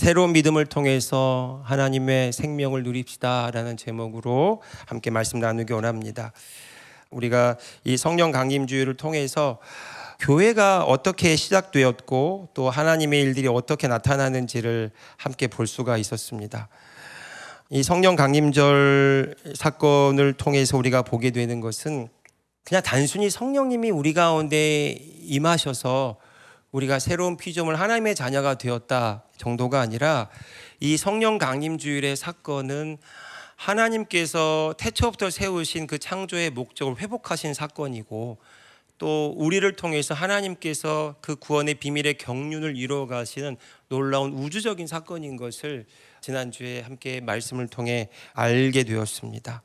새로운 믿음을 통해서 하나님의 생명을 누립시다 라는 제목으로 함께 말씀 나누기 원합니다. 우리가 이 성령 강림주의를 통해서 교회가 어떻게 시작되었고 또 하나님의 일들이 어떻게 나타나는지를 함께 볼 수가 있었습니다. 이 성령 강림절 사건을 통해서 우리가 보게 되는 것은 그냥 단순히 성령님이 우리 가운데 임하셔서 우리가 새로운 피조물 하나님의 자녀가 되었다 정도가 아니라 이 성령 강림주일의 사건은 하나님께서 태초부터 세우신 그 창조의 목적을 회복하신 사건이고 또 우리를 통해서 하나님께서 그 구원의 비밀의 경륜을 이루어 가시는 놀라운 우주적인 사건인 것을 지난주에 함께 말씀을 통해 알게 되었습니다.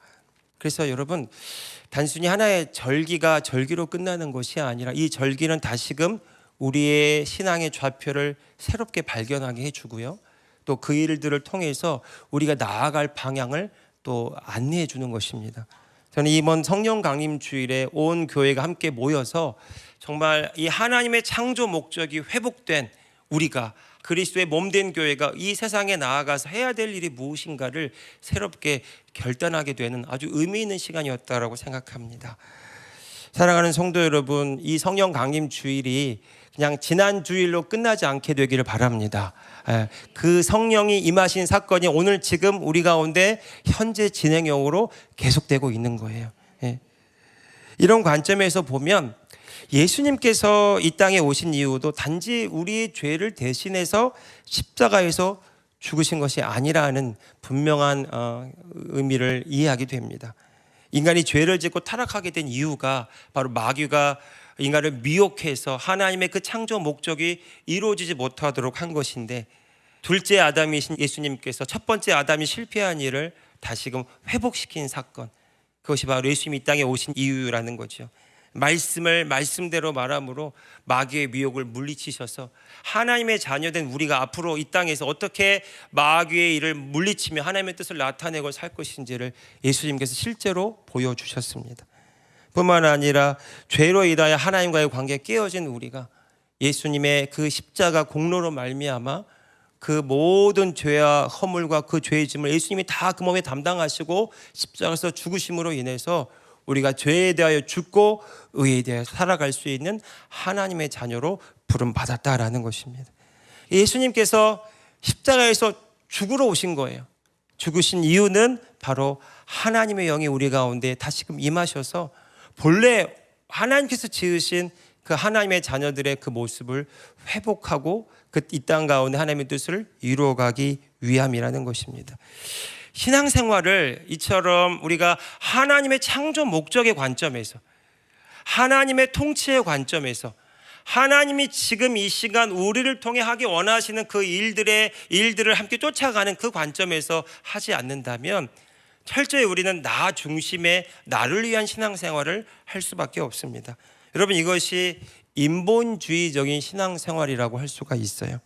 그래서 여러분, 단순히 하나의 절기가 절기로 끝나는 것이 아니라 이 절기는 다시금 우리의 신앙의 좌표를 새롭게 발견하게 해주고요, 또 그 일들을 통해서 우리가 나아갈 방향을 또 안내해 주는 것입니다. 저는 이번 성령 강림 주일에 온 교회가 함께 모여서 정말 이 하나님의 창조 목적이 회복된 우리가, 그리스도의 몸된 교회가 이 세상에 나아가서 해야 될 일이 무엇인가를 새롭게 결단하게 되는 아주 의미 있는 시간이었다고 생각합니다. 사랑하는 성도 여러분, 이 성령 강림 주일이 그냥 지난 주일로 끝나지 않게 되기를 바랍니다. 그 성령이 임하신 사건이 오늘 지금 우리 가운데 현재 진행형으로 계속되고 있는 거예요. 이런 관점에서 보면 예수님께서 이 땅에 오신 이유도 단지 우리의 죄를 대신해서 십자가에서 죽으신 것이 아니라는 분명한 의미를 이해하게 됩니다. 인간이 죄를 짓고 타락하게 된 이유가 바로 마귀가 인간을 미혹해서 하나님의 그 창조 목적이 이루어지지 못하도록 한 것인데, 둘째 아담이신 예수님께서 첫 번째 아담이 실패한 일을 다시금 회복시킨 사건, 그것이 바로 예수님이 이 땅에 오신 이유라는 거죠. 말씀을 말씀대로 말함으로 마귀의 미혹을 물리치셔서 하나님의 자녀된 우리가 앞으로 이 땅에서 어떻게 마귀의 일을 물리치며 하나님의 뜻을 나타내고 살 것인지를 예수님께서 실제로 보여주셨습니다. 뿐만 아니라 죄로 인하여 하나님과의 관계가 깨어진 우리가 예수님의 그 십자가 공로로 말미암아 그 모든 죄와 허물과 그 죄의 짐을 예수님이 다 그 몸에 담당하시고 십자가에서 죽으심으로 인해서 우리가 죄에 대하여 죽고 의에 대하여 살아갈 수 있는 하나님의 자녀로 부름받았다라는 것입니다. 예수님께서 십자가에서 죽으러 오신 거예요. 죽으신 이유는 바로 하나님의 영이 우리 가운데 다시금 임하셔서 본래 하나님께서 지으신 그 하나님의 자녀들의 그 모습을 회복하고 그 이 땅 가운데 하나님의 뜻을 이루어가기 위함이라는 것입니다. 신앙생활을 이처럼 우리가 하나님의 창조 목적의 관점에서, 하나님의 통치의 관점에서, 하나님이 지금 이 시간 우리를 통해 하기 원하시는 그 일들을 함께 쫓아가는 그 관점에서 하지 않는다면 철저히 우리는 나 중심의 나를 위한 신앙생활을 할 수밖에 없습니다. 여러분, 이것이 인본주의적인 신앙생활이라고 할 수가 있어요.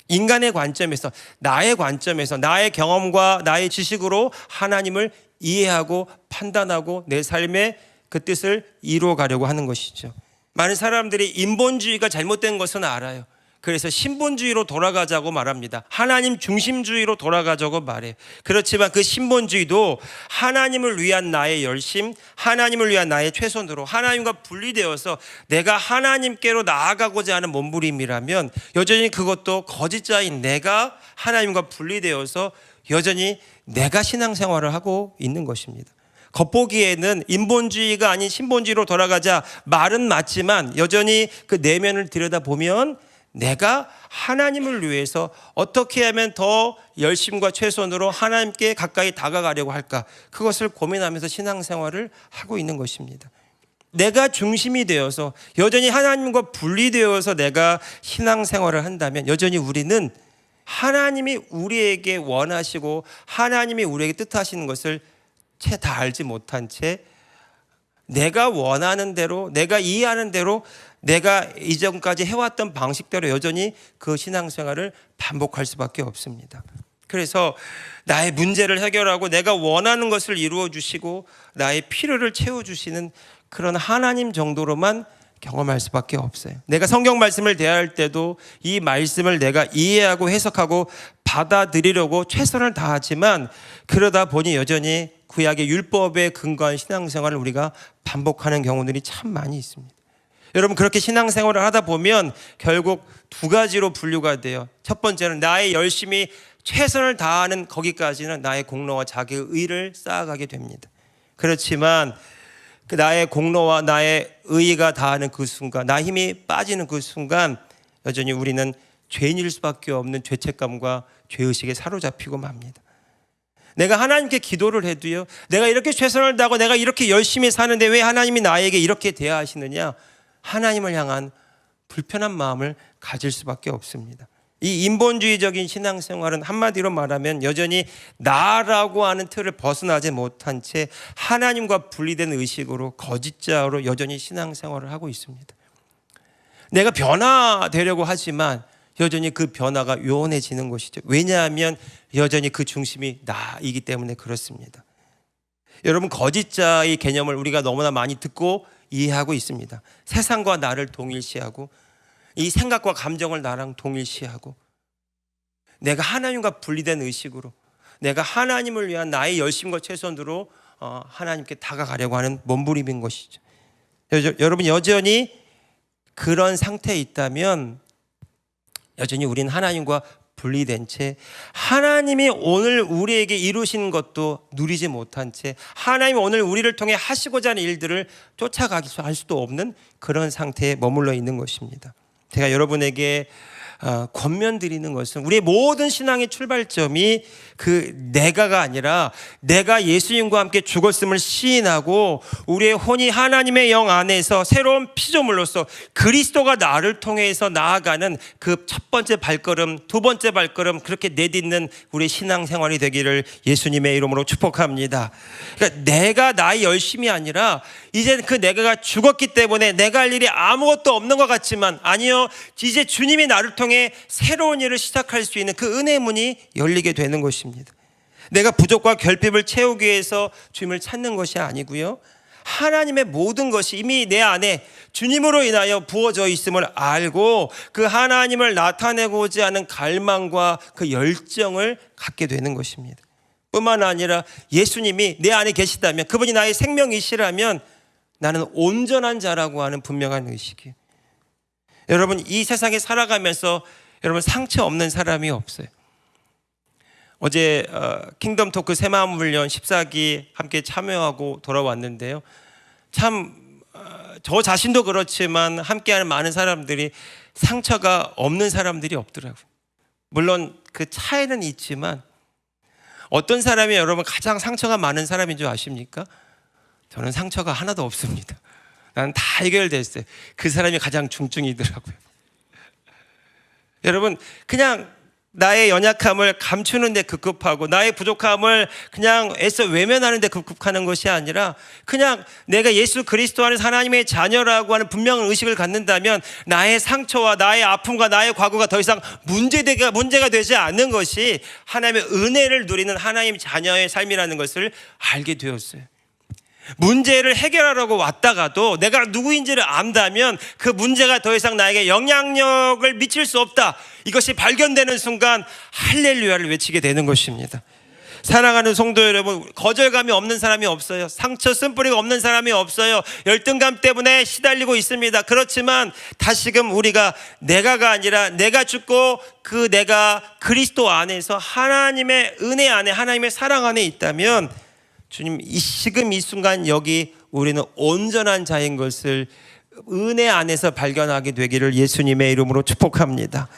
인간의 관점에서, 나의 관점에서, 나의 경험과 나의 지식으로 하나님을 이해하고 판단하고 내 삶의 그 뜻을 이루어가려고 하는 것이죠. 많은 사람들이 인본주의가 잘못된 것은 알아요. 그래서 신본주의로 돌아가자고 말합니다. 하나님 중심주의로 돌아가자고 말해요. 그렇지만 그 신본주의도 하나님을 위한 나의 열심, 하나님을 위한 나의 최선으로 하나님과 분리되어서 내가 하나님께로 나아가고자 하는 몸부림이라면 여전히 그것도 거짓자인 내가 하나님과 분리되어서 여전히 내가 신앙생활을 하고 있는 것입니다. 겉보기에는 인본주의가 아닌 신본주의로 돌아가자 말은 맞지만 여전히 그 내면을 들여다보면 내가 하나님을 위해서 어떻게 하면 더 열심과 최선으로 하나님께 가까이 다가가려고 할까, 그것을 고민하면서 신앙생활을 하고 있는 것입니다. 내가 중심이 되어서 여전히 하나님과 분리되어서 내가 신앙생활을 한다면 여전히 우리는 하나님이 우리에게 원하시고 하나님이 우리에게 뜻하시는 것을 채 다 알지 못한 채 내가 원하는 대로, 내가 이해하는 대로, 내가 이전까지 해왔던 방식대로 여전히 그 신앙생활을 반복할 수밖에 없습니다. 그래서 나의 문제를 해결하고 내가 원하는 것을 이루어 주시고 나의 필요를 채워주시는 그런 하나님 정도로만 경험할 수밖에 없어요. 내가 성경 말씀을 대할 때도 이 말씀을 내가 이해하고 해석하고 받아들이려고 최선을 다하지만 그러다 보니 여전히 구약의 율법에 근거한 신앙생활을 우리가 반복하는 경우들이 참 많이 있습니다. 여러분, 그렇게 신앙생활을 하다 보면 결국 두 가지로 분류가 돼요. 첫 번째는 나의 열심히 최선을 다하는 거기까지는 나의 공로와 자기의 의를 쌓아가게 됩니다. 그렇지만 그 나의 공로와 나의 의가 다하는 그 순간, 나의 힘이 빠지는 그 순간 여전히 우리는 죄인일 수밖에 없는 죄책감과 죄의식에 사로잡히고 맙니다. 내가 하나님께 기도를 해도요, 내가 이렇게 최선을 다하고 내가 이렇게 열심히 사는데 왜 하나님이 나에게 이렇게 대하시느냐, 하나님을 향한 불편한 마음을 가질 수밖에 없습니다. 이 인본주의적인 신앙생활은 한마디로 말하면 여전히 나라고 하는 틀을 벗어나지 못한 채 하나님과 분리된 의식으로 거짓자로 여전히 신앙생활을 하고 있습니다. 내가 변화되려고 하지만 여전히 그 변화가 요원해지는 것이죠. 왜냐하면 여전히 그 중심이 나이기 때문에 그렇습니다. 여러분, 거짓자의 개념을 우리가 너무나 많이 듣고 이해하고 있습니다. 세상과 나를 동일시하고 이 생각과 감정을 나랑 동일시하고 내가 하나님과 분리된 의식으로 내가 하나님을 위한 나의 열심과 최선으로 하나님께 다가가려고 하는 몸부림인 것이죠. 여러분, 여전히 그런 상태에 있다면 여전히 우리는 하나님과 분리된 채 하나님이 오늘 우리에게 이루신 것도 누리지 못한 채 하나님이 오늘 우리를 통해 하시고자 하는 일들을 쫓아가기 할 수도 없는 그런 상태에 머물러 있는 것입니다. 제가 여러분에게 권면드리는 것은 우리의 모든 신앙의 출발점이 그 내가가 아니라 내가 예수님과 함께 죽었음을 시인하고 우리의 혼이 하나님의 영 안에서 새로운 피조물로서 그리스도가 나를 통해서 나아가는 그 첫 번째 발걸음, 두 번째 발걸음 그렇게 내딛는 우리의 신앙생활이 되기를 예수님의 이름으로 축복합니다. 그러니까 내가 나의 열심이 아니라 이제 그 내가가 죽었기 때문에 내가 할 일이 아무것도 없는 것 같지만 아니요, 이제 주님이 나를 통해 새로운 일을 시작할 수 있는 그 은혜의 문이 열리게 되는 것입니다. 내가 부족과 결핍을 채우기 위해서 주님을 찾는 것이 아니고요, 하나님의 모든 것이 이미 내 안에 주님으로 인하여 부어져 있음을 알고 그 하나님을 나타내고자 하는 갈망과 그 열정을 갖게 되는 것입니다. 뿐만 아니라 예수님이 내 안에 계시다면, 그분이 나의 생명이시라면 나는 온전한 자라고 하는 분명한 의식이에요. 여러분, 이 세상에 살아가면서 여러분 상처 없는 사람이 없어요. 어제 킹덤 토크 새마음 훈련 14기 함께 참여하고 돌아왔는데요, 참 저 자신도 그렇지만 함께하는 많은 사람들이 상처가 없는 사람들이 없더라고요. 물론 그 차이는 있지만 어떤 사람이 여러분 가장 상처가 많은 사람인 줄 아십니까? 저는 상처가 하나도 없습니다. 나는 다 해결됐어요. 그 사람이 가장 중증이더라고요. 여러분, 그냥 나의 연약함을 감추는 데 급급하고 나의 부족함을 그냥 애써 외면하는 데 급급하는 것이 아니라 그냥 내가 예수 그리스도 안에서 하나님의 자녀라고 하는 분명한 의식을 갖는다면 나의 상처와 나의 아픔과 나의 과거가 더 이상 문제가 되지 않는 것이 하나님의 은혜를 누리는 하나님 자녀의 삶이라는 것을 알게 되었어요. 문제를 해결하려고 왔다가도 내가 누구인지를 안다면 그 문제가 더 이상 나에게 영향력을 미칠 수 없다, 이것이 발견되는 순간 할렐루야를 외치게 되는 것입니다. 사랑하는 성도 여러분, 거절감이 없는 사람이 없어요. 상처 쓴뿌리가 없는 사람이 없어요. 열등감 때문에 시달리고 있습니다. 그렇지만 다시금 우리가 내가가 아니라 내가 죽고 그 내가 그리스도 안에서 하나님의 은혜 안에 하나님의 사랑 안에 있다면 주님, 지금 이 순간 여기 우리는 온전한 자인 것을 은혜 안에서 발견하게 되기를 예수님의 이름으로 축복합니다.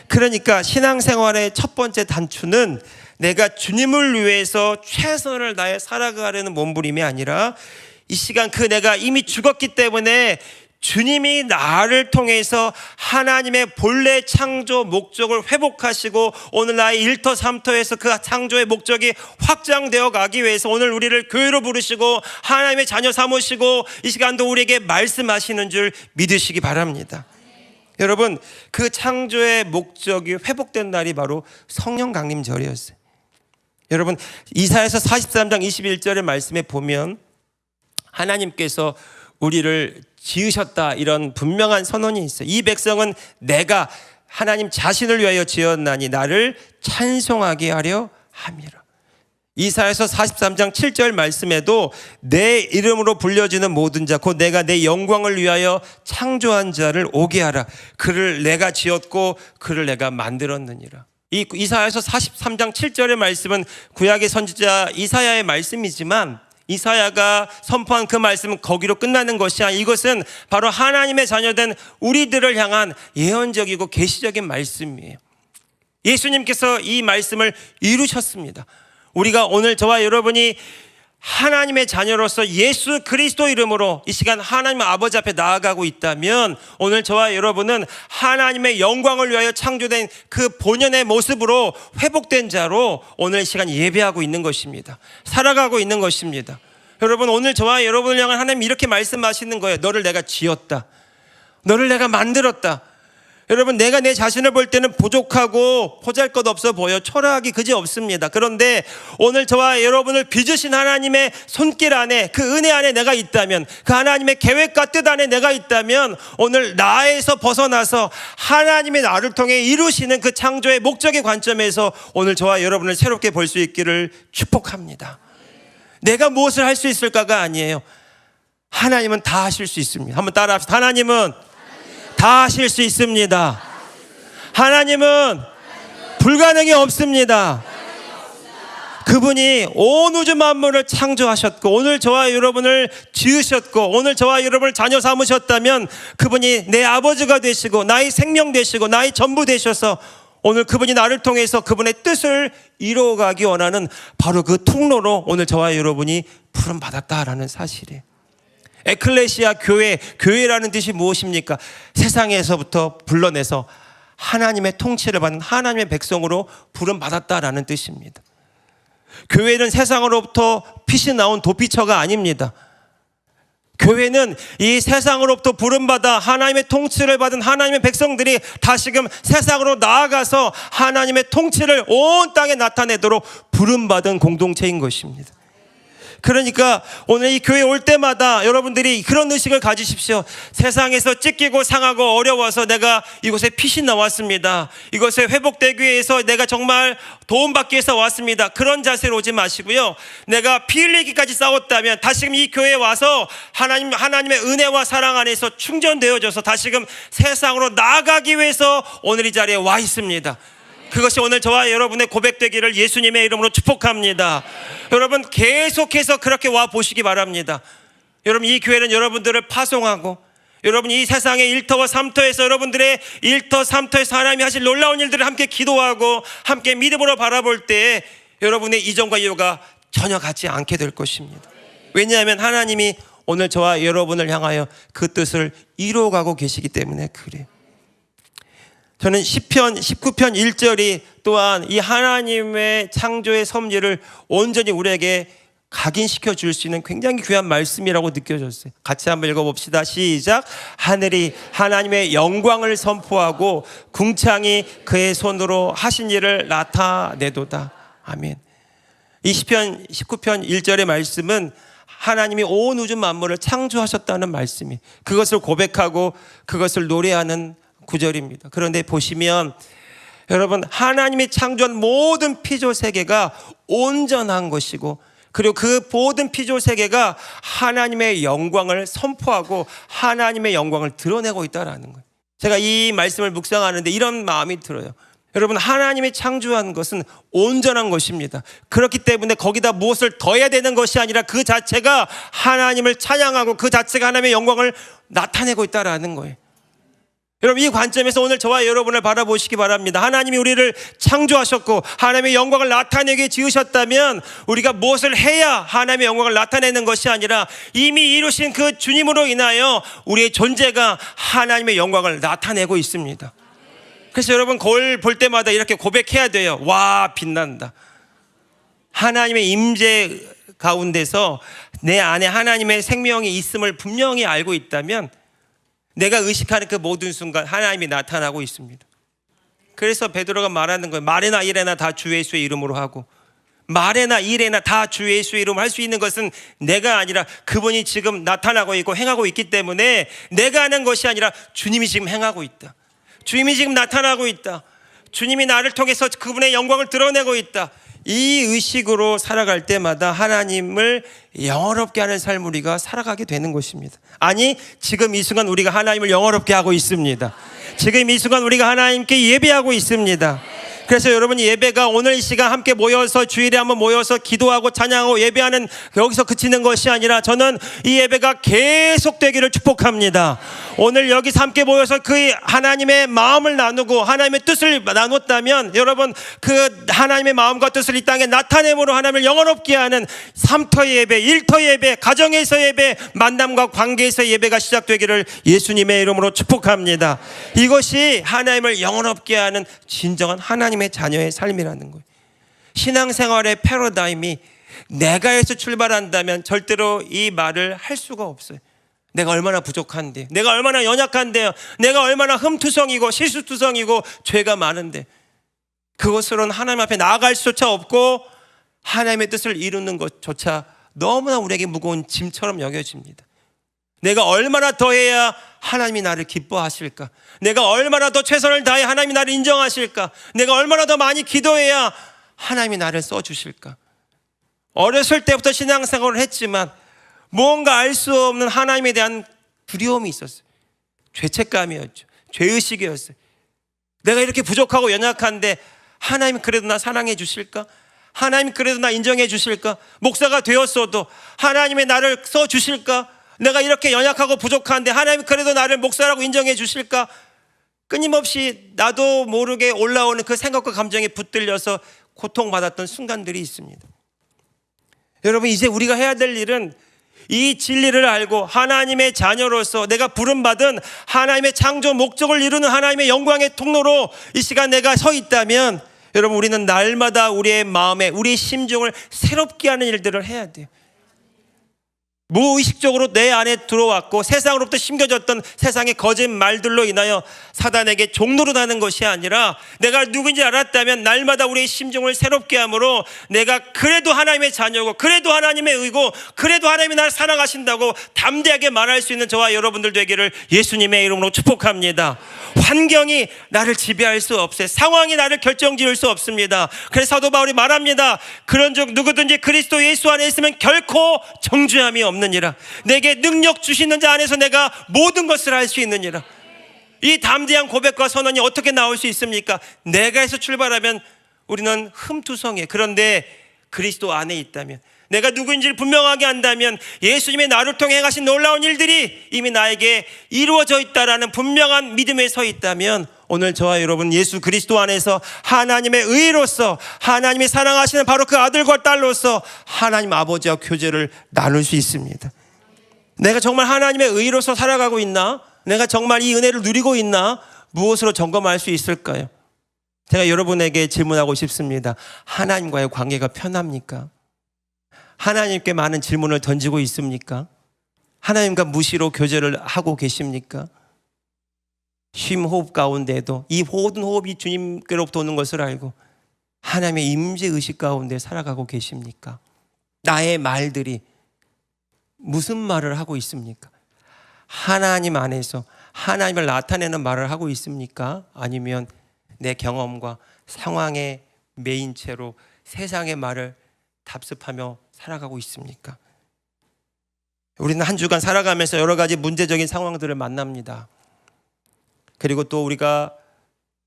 그러니까 신앙생활의 첫 번째 단추는 내가 주님을 위해서 최선을 다해 살아가려는 몸부림이 아니라 이 시간 그 내가 이미 죽었기 때문에 주님이 나를 통해서 하나님의 본래 창조 목적을 회복하시고 오늘 나의 일터 삼터에서 그 창조의 목적이 확장되어 가기 위해서 오늘 우리를 교회로 부르시고 하나님의 자녀 삼으시고 이 시간도 우리에게 말씀하시는 줄 믿으시기 바랍니다. 여러분, 그 창조의 목적이 회복된 날이 바로 성령 강림절이었어요. 여러분, 이사야서 43장 21절의 말씀에 보면 하나님께서 우리를 지으셨다, 이런 분명한 선언이 있어요. 이 백성은 내가 하나님 자신을 위하여 지었나니 나를 찬송하게 하려 함이라. 이사야서 43장 7절 말씀에도 내 이름으로 불려지는 모든 자 곧 내가 내 영광을 위하여 창조한 자를 오게 하라. 그를 내가 지었고 그를 내가 만들었느니라. 이 이사야서 43장 7절의 말씀은 구약의 선지자 이사야의 말씀이지만 이사야가 선포한 그 말씀은 거기로 끝나는 것이 아니라 이것은 바로 하나님의 자녀된 우리들을 향한 예언적이고 계시적인 말씀이에요. 예수님께서 이 말씀을 이루셨습니다. 우리가 오늘 저와 여러분이 하나님의 자녀로서 예수 그리스도 이름으로 이 시간 하나님 아버지 앞에 나아가고 있다면 오늘 저와 여러분은 하나님의 영광을 위하여 창조된 그 본연의 모습으로 회복된 자로 오늘 이 시간 예배하고 있는 것입니다. 살아가고 있는 것입니다. 여러분, 오늘 저와 여러분을 향한 하나님이 이렇게 말씀하시는 거예요. 너를 내가 지었다. 너를 내가 만들었다. 여러분, 내가 내 자신을 볼 때는 부족하고 보잘것없어 보여 초라하기 그지없습니다. 그런데 오늘 저와 여러분을 빚으신 하나님의 손길 안에, 그 은혜 안에 내가 있다면, 그 하나님의 계획과 뜻 안에 내가 있다면 오늘 나에서 벗어나서 하나님의 나를 통해 이루시는 그 창조의 목적의 관점에서 오늘 저와 여러분을 새롭게 볼 수 있기를 축복합니다. 내가 무엇을 할 수 있을까가 아니에요. 하나님은 다 하실 수 있습니다. 한번 따라 합시다. 하나님은 다 하실 수 있습니다. 하나님은 불가능이 없습니다. 그분이 온 우주 만물을 창조하셨고 오늘 저와 여러분을 지으셨고 오늘 저와 여러분을 자녀 삼으셨다면 그분이 내 아버지가 되시고 나의 생명 되시고 나의 전부 되셔서 오늘 그분이 나를 통해서 그분의 뜻을 이루어가기 원하는 바로 그 통로로 오늘 저와 여러분이 부름받았다라는 사실이에요. 에클레시아 교회라는 뜻이 무엇입니까? 세상에서부터 불러내서 하나님의 통치를 받는 하나님의 백성으로 부름받았다라는 뜻입니다. 교회는 세상으로부터 핏이 나온 도피처가 아닙니다. 교회는 이 세상으로부터 부름받아 하나님의 통치를 받은 하나님의 백성들이 다시금 세상으로 나아가서 하나님의 통치를 온 땅에 나타내도록 부름받은 공동체인 것입니다. 그러니까 오늘 이 교회 올 때마다 여러분들이 그런 의식을 가지십시오. 세상에서 찢기고 상하고 어려워서 내가 이곳에 핏이 나왔습니다. 이곳에 회복되기 위해서 내가 정말 도움받기 위해서 왔습니다. 그런 자세로 오지 마시고요. 내가 피 흘리기까지 싸웠다면 다시금 이 교회에 와서 하나님의 은혜와 사랑 안에서 충전되어져서 다시금 세상으로 나아가기 위해서 오늘 이 자리에 와 있습니다. 그것이 오늘 저와 여러분의 고백되기를 예수님의 이름으로 축복합니다. 여러분 계속해서 그렇게 와 보시기 바랍니다. 여러분 이 교회는 여러분들을 파송하고 여러분 이 세상의 일터와 삼터에서 여러분들의 일터 삼터에서 하나님이 하실 놀라운 일들을 함께 기도하고 함께 믿음으로 바라볼 때 여러분의 이전과 이후가 전혀 같지 않게 될 것입니다. 왜냐하면 하나님이 오늘 저와 여러분을 향하여 그 뜻을 이루어가고 계시기 때문에 그래요. 저는 시편 19편 1절이 또한 이 하나님의 창조의 섭리를 온전히 우리에게 각인시켜 줄 수 있는 굉장히 귀한 말씀이라고 느껴졌어요. 같이 한번 읽어봅시다. 시작. 하늘이 하나님의 영광을 선포하고 궁창이 그의 손으로 하신 일을 나타내도다. 아멘. 이 시편 19편 1절의 말씀은 하나님이 온 우주 만물을 창조하셨다는 말씀이 그것을 고백하고 그것을 노래하는 구절입니다. 그런데 보시면 여러분 하나님이 창조한 모든 피조 세계가 온전한 것이고 그리고 그 모든 피조 세계가 하나님의 영광을 선포하고 하나님의 영광을 드러내고 있다는 거예요. 제가 이 말씀을 묵상하는데 이런 마음이 들어요. 여러분 하나님이 창조한 것은 온전한 것입니다. 그렇기 때문에 거기다 무엇을 더해야 되는 것이 아니라 그 자체가 하나님을 찬양하고 그 자체가 하나님의 영광을 나타내고 있다는 거예요. 여러분 이 관점에서 오늘 저와 여러분을 바라보시기 바랍니다. 하나님이 우리를 창조하셨고 하나님의 영광을 나타내게 지으셨다면 우리가 무엇을 해야 하나님의 영광을 나타내는 것이 아니라 이미 이루신 그 주님으로 인하여 우리의 존재가 하나님의 영광을 나타내고 있습니다. 그래서 여러분 거울 볼 때마다 이렇게 고백해야 돼요. 와 빛난다. 하나님의 임재 가운데서 내 안에 하나님의 생명이 있음을 분명히 알고 있다면 내가 의식하는 그 모든 순간 하나님이 나타나고 있습니다. 그래서 베드로가 말하는 거예요. 말이나 일에나 다 주 예수의 이름으로 하고 말에나 일에나 다 주 예수의 이름으로 할 수 있는 것은 내가 아니라 그분이 지금 나타나고 있고 행하고 있기 때문에 내가 하는 것이 아니라 주님이 지금 행하고 있다. 주님이 지금 나타나고 있다. 주님이 나를 통해서 그분의 영광을 드러내고 있다. 이 의식으로 살아갈 때마다 하나님을 영화롭게 하는 삶을 우리가 살아가게 되는 것입니다. 아니, 지금 이 순간 우리가 하나님을 영화롭게 하고 있습니다. 지금 이 순간 우리가 하나님께 예배하고 있습니다. 그래서 여러분, 예배가 오늘 이 시간 함께 모여서 주일에 한번 모여서 기도하고 찬양하고 예배하는 여기서 그치는 것이 아니라 저는 이 예배가 계속되기를 축복합니다. 오늘 여기서 함께 모여서 그 하나님의 마음을 나누고 하나님의 뜻을 나눴다면 여러분, 그 하나님의 마음과 뜻을 이 땅에 나타냄으로 하나님을 영원롭게 하는 3터 예배, 1터 예배, 가정에서 예배, 만남과 관계에서 예배가 시작되기를 예수님의 이름으로 축복합니다. 이것이 하나님을 영원롭게 하는 진정한 하나님의 자녀의 삶이라는 거예요. 신앙생활의 패러다임이 내가에서 출발한다면 절대로 이 말을 할 수가 없어요. 내가 얼마나 부족한데, 내가 얼마나 연약한데요, 내가 얼마나 흠투성이고 실수투성이고 죄가 많은데, 그것으로는 하나님 앞에 나아갈 수조차 없고 하나님의 뜻을 이루는 것조차 너무나 우리에게 무거운 짐처럼 여겨집니다. 내가 얼마나 더 해야 하나님이 나를 기뻐하실까? 내가 얼마나 더 최선을 다해 하나님이 나를 인정하실까? 내가 얼마나 더 많이 기도해야 하나님이 나를 써주실까? 어렸을 때부터 신앙생활을 했지만 뭔가 알 수 없는 하나님에 대한 두려움이 있었어요. 죄책감이었죠. 죄의식이었어요. 내가 이렇게 부족하고 연약한데 하나님 그래도 나 사랑해 주실까? 하나님 그래도 나 인정해 주실까? 목사가 되었어도 하나님이 나를 써주실까? 내가 이렇게 연약하고 부족한데 하나님 그래도 나를 목사라고 인정해 주실까? 끊임없이 나도 모르게 올라오는 그 생각과 감정에 붙들려서 고통받았던 순간들이 있습니다. 여러분, 이제 우리가 해야 될 일은 이 진리를 알고 하나님의 자녀로서 내가 부름받은 하나님의 창조 목적을 이루는 하나님의 영광의 통로로 이 시간 내가 서 있다면 여러분, 우리는 날마다 우리의 마음에 우리의 심정을 새롭게 하는 일들을 해야 돼요. 무의식적으로 내 안에 들어왔고 세상으로부터 심겨졌던 세상의 거짓말들로 인하여 사단에게 종노릇 하는 것이 아니라 내가 누군지 알았다면 날마다 우리의 심정을 새롭게 함으로 내가 그래도 하나님의 자녀고 그래도 하나님의 의고 그래도 하나님이 나를 사랑하신다고 담대하게 말할 수 있는 저와 여러분들 되기를 예수님의 이름으로 축복합니다. 환경이 나를 지배할 수 없어요. 상황이 나를 결정지을 수 없습니다. 그래서 사도 바울이 말합니다. 그런즉 누구든지 그리스도 예수 안에 있으면 결코 정죄함이 없느니라. 내게 능력 주시는 자 안에서 내가 모든 것을 할 수 있느니라. 이 담대한 고백과 선언이 어떻게 나올 수 있습니까? 내가에서 출발하면 우리는 흠투성이에요. 그런데 그리스도 안에 있다면, 내가 누구인지를 분명하게 안다면 예수님의 나를 통해 행하신 놀라운 일들이 이미 나에게 이루어져 있다라는 분명한 믿음에 서 있다면 오늘 저와 여러분 예수 그리스도 안에서 하나님의 의로서 하나님이 사랑하시는 바로 그 아들과 딸로서 하나님 아버지와 교제를 나눌 수 있습니다. 내가 정말 하나님의 의로서 살아가고 있나? 내가 정말 이 은혜를 누리고 있나? 무엇으로 점검할 수 있을까요? 제가 여러분에게 질문하고 싶습니다. 하나님과의 관계가 편합니까? 하나님께 많은 질문을 던지고 있습니까? 하나님과 무시로 교제를 하고 계십니까? 쉼 호흡 가운데도 이 모든 호흡이 주님께로부터 오는 것을 알고 하나님의 임재의식 가운데 살아가고 계십니까? 나의 말들이 무슨 말을 하고 있습니까? 하나님 안에서 하나님을 나타내는 말을 하고 있습니까? 아니면 내 경험과 상황에 매인 채로 세상의 말을 답습하며 살아가고 있습니까? 우리는 한 주간 살아가면서 여러 가지 문제적인 상황들을 만납니다. 그리고 또 우리가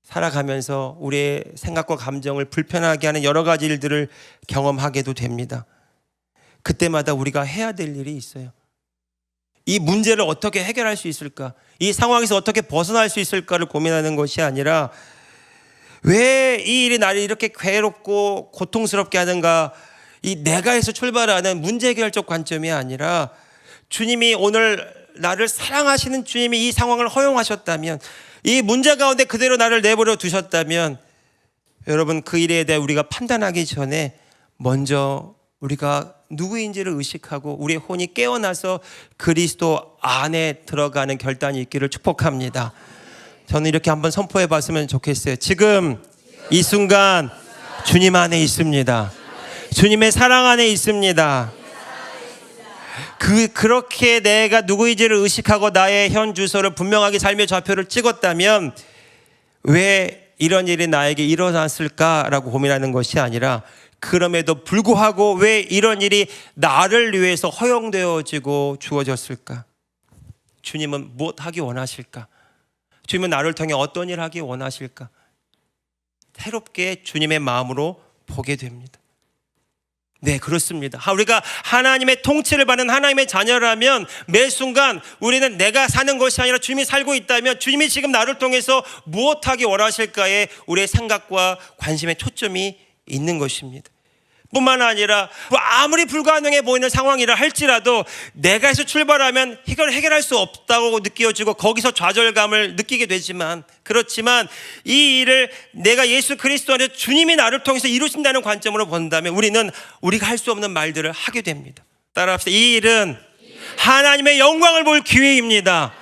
살아가면서 우리의 생각과 감정을 불편하게 하는 여러 가지 일들을 경험하게도 됩니다. 그때마다 우리가 해야 될 일이 있어요. 이 문제를 어떻게 해결할 수 있을까? 이 상황에서 어떻게 벗어날 수 있을까를 고민하는 것이 아니라 왜 이 일이 나를 이렇게 괴롭고 고통스럽게 하는가? 이 내가에서 출발하는 문제 해결적 관점이 아니라 주님이 오늘 나를 사랑하시는 주님이 이 상황을 허용하셨다면, 이 문제 가운데 그대로 나를 내버려 두셨다면 여러분, 그 일에 대해 우리가 판단하기 전에 먼저 우리가 누구인지를 의식하고 우리의 혼이 깨어나서 그리스도 안에 들어가는 결단이 있기를 축복합니다. 저는 이렇게 한번 선포해 봤으면 좋겠어요. 지금 이 순간 주님 안에 있습니다. 주님의 사랑 안에 있습니다. 그렇게 내가 누구인지를 의식하고 나의 현 주소를 분명하게 삶의 좌표를 찍었다면 왜 이런 일이 나에게 일어났을까라고 고민하는 것이 아니라 그럼에도 불구하고 왜 이런 일이 나를 위해서 허용되어지고 주어졌을까? 주님은 무엇 하기 원하실까? 주님은 나를 통해 어떤 일 하기 원하실까? 새롭게 주님의 마음으로 보게 됩니다. 네, 그렇습니다. 우리가 하나님의 통치를 받는 하나님의 자녀라면 매 순간 우리는 내가 사는 것이 아니라 주님이 살고 있다면 주님이 지금 나를 통해서 무엇하기 원하실까에 우리의 생각과 관심의 초점이 있는 것입니다. 뿐만 아니라 아무리 불가능해 보이는 상황이라 할지라도 내가 해서 출발하면 이걸 해결할 수 없다고 느껴지고 거기서 좌절감을 느끼게 되지만, 그렇지만 이 일을 내가 예수 그리스도 안에서 주님이 나를 통해서 이루신다는 관점으로 본다면 우리는 우리가 할 수 없는 말들을 하게 됩니다. 따라합시다. 이 일은 하나님의 영광을 볼 기회입니다.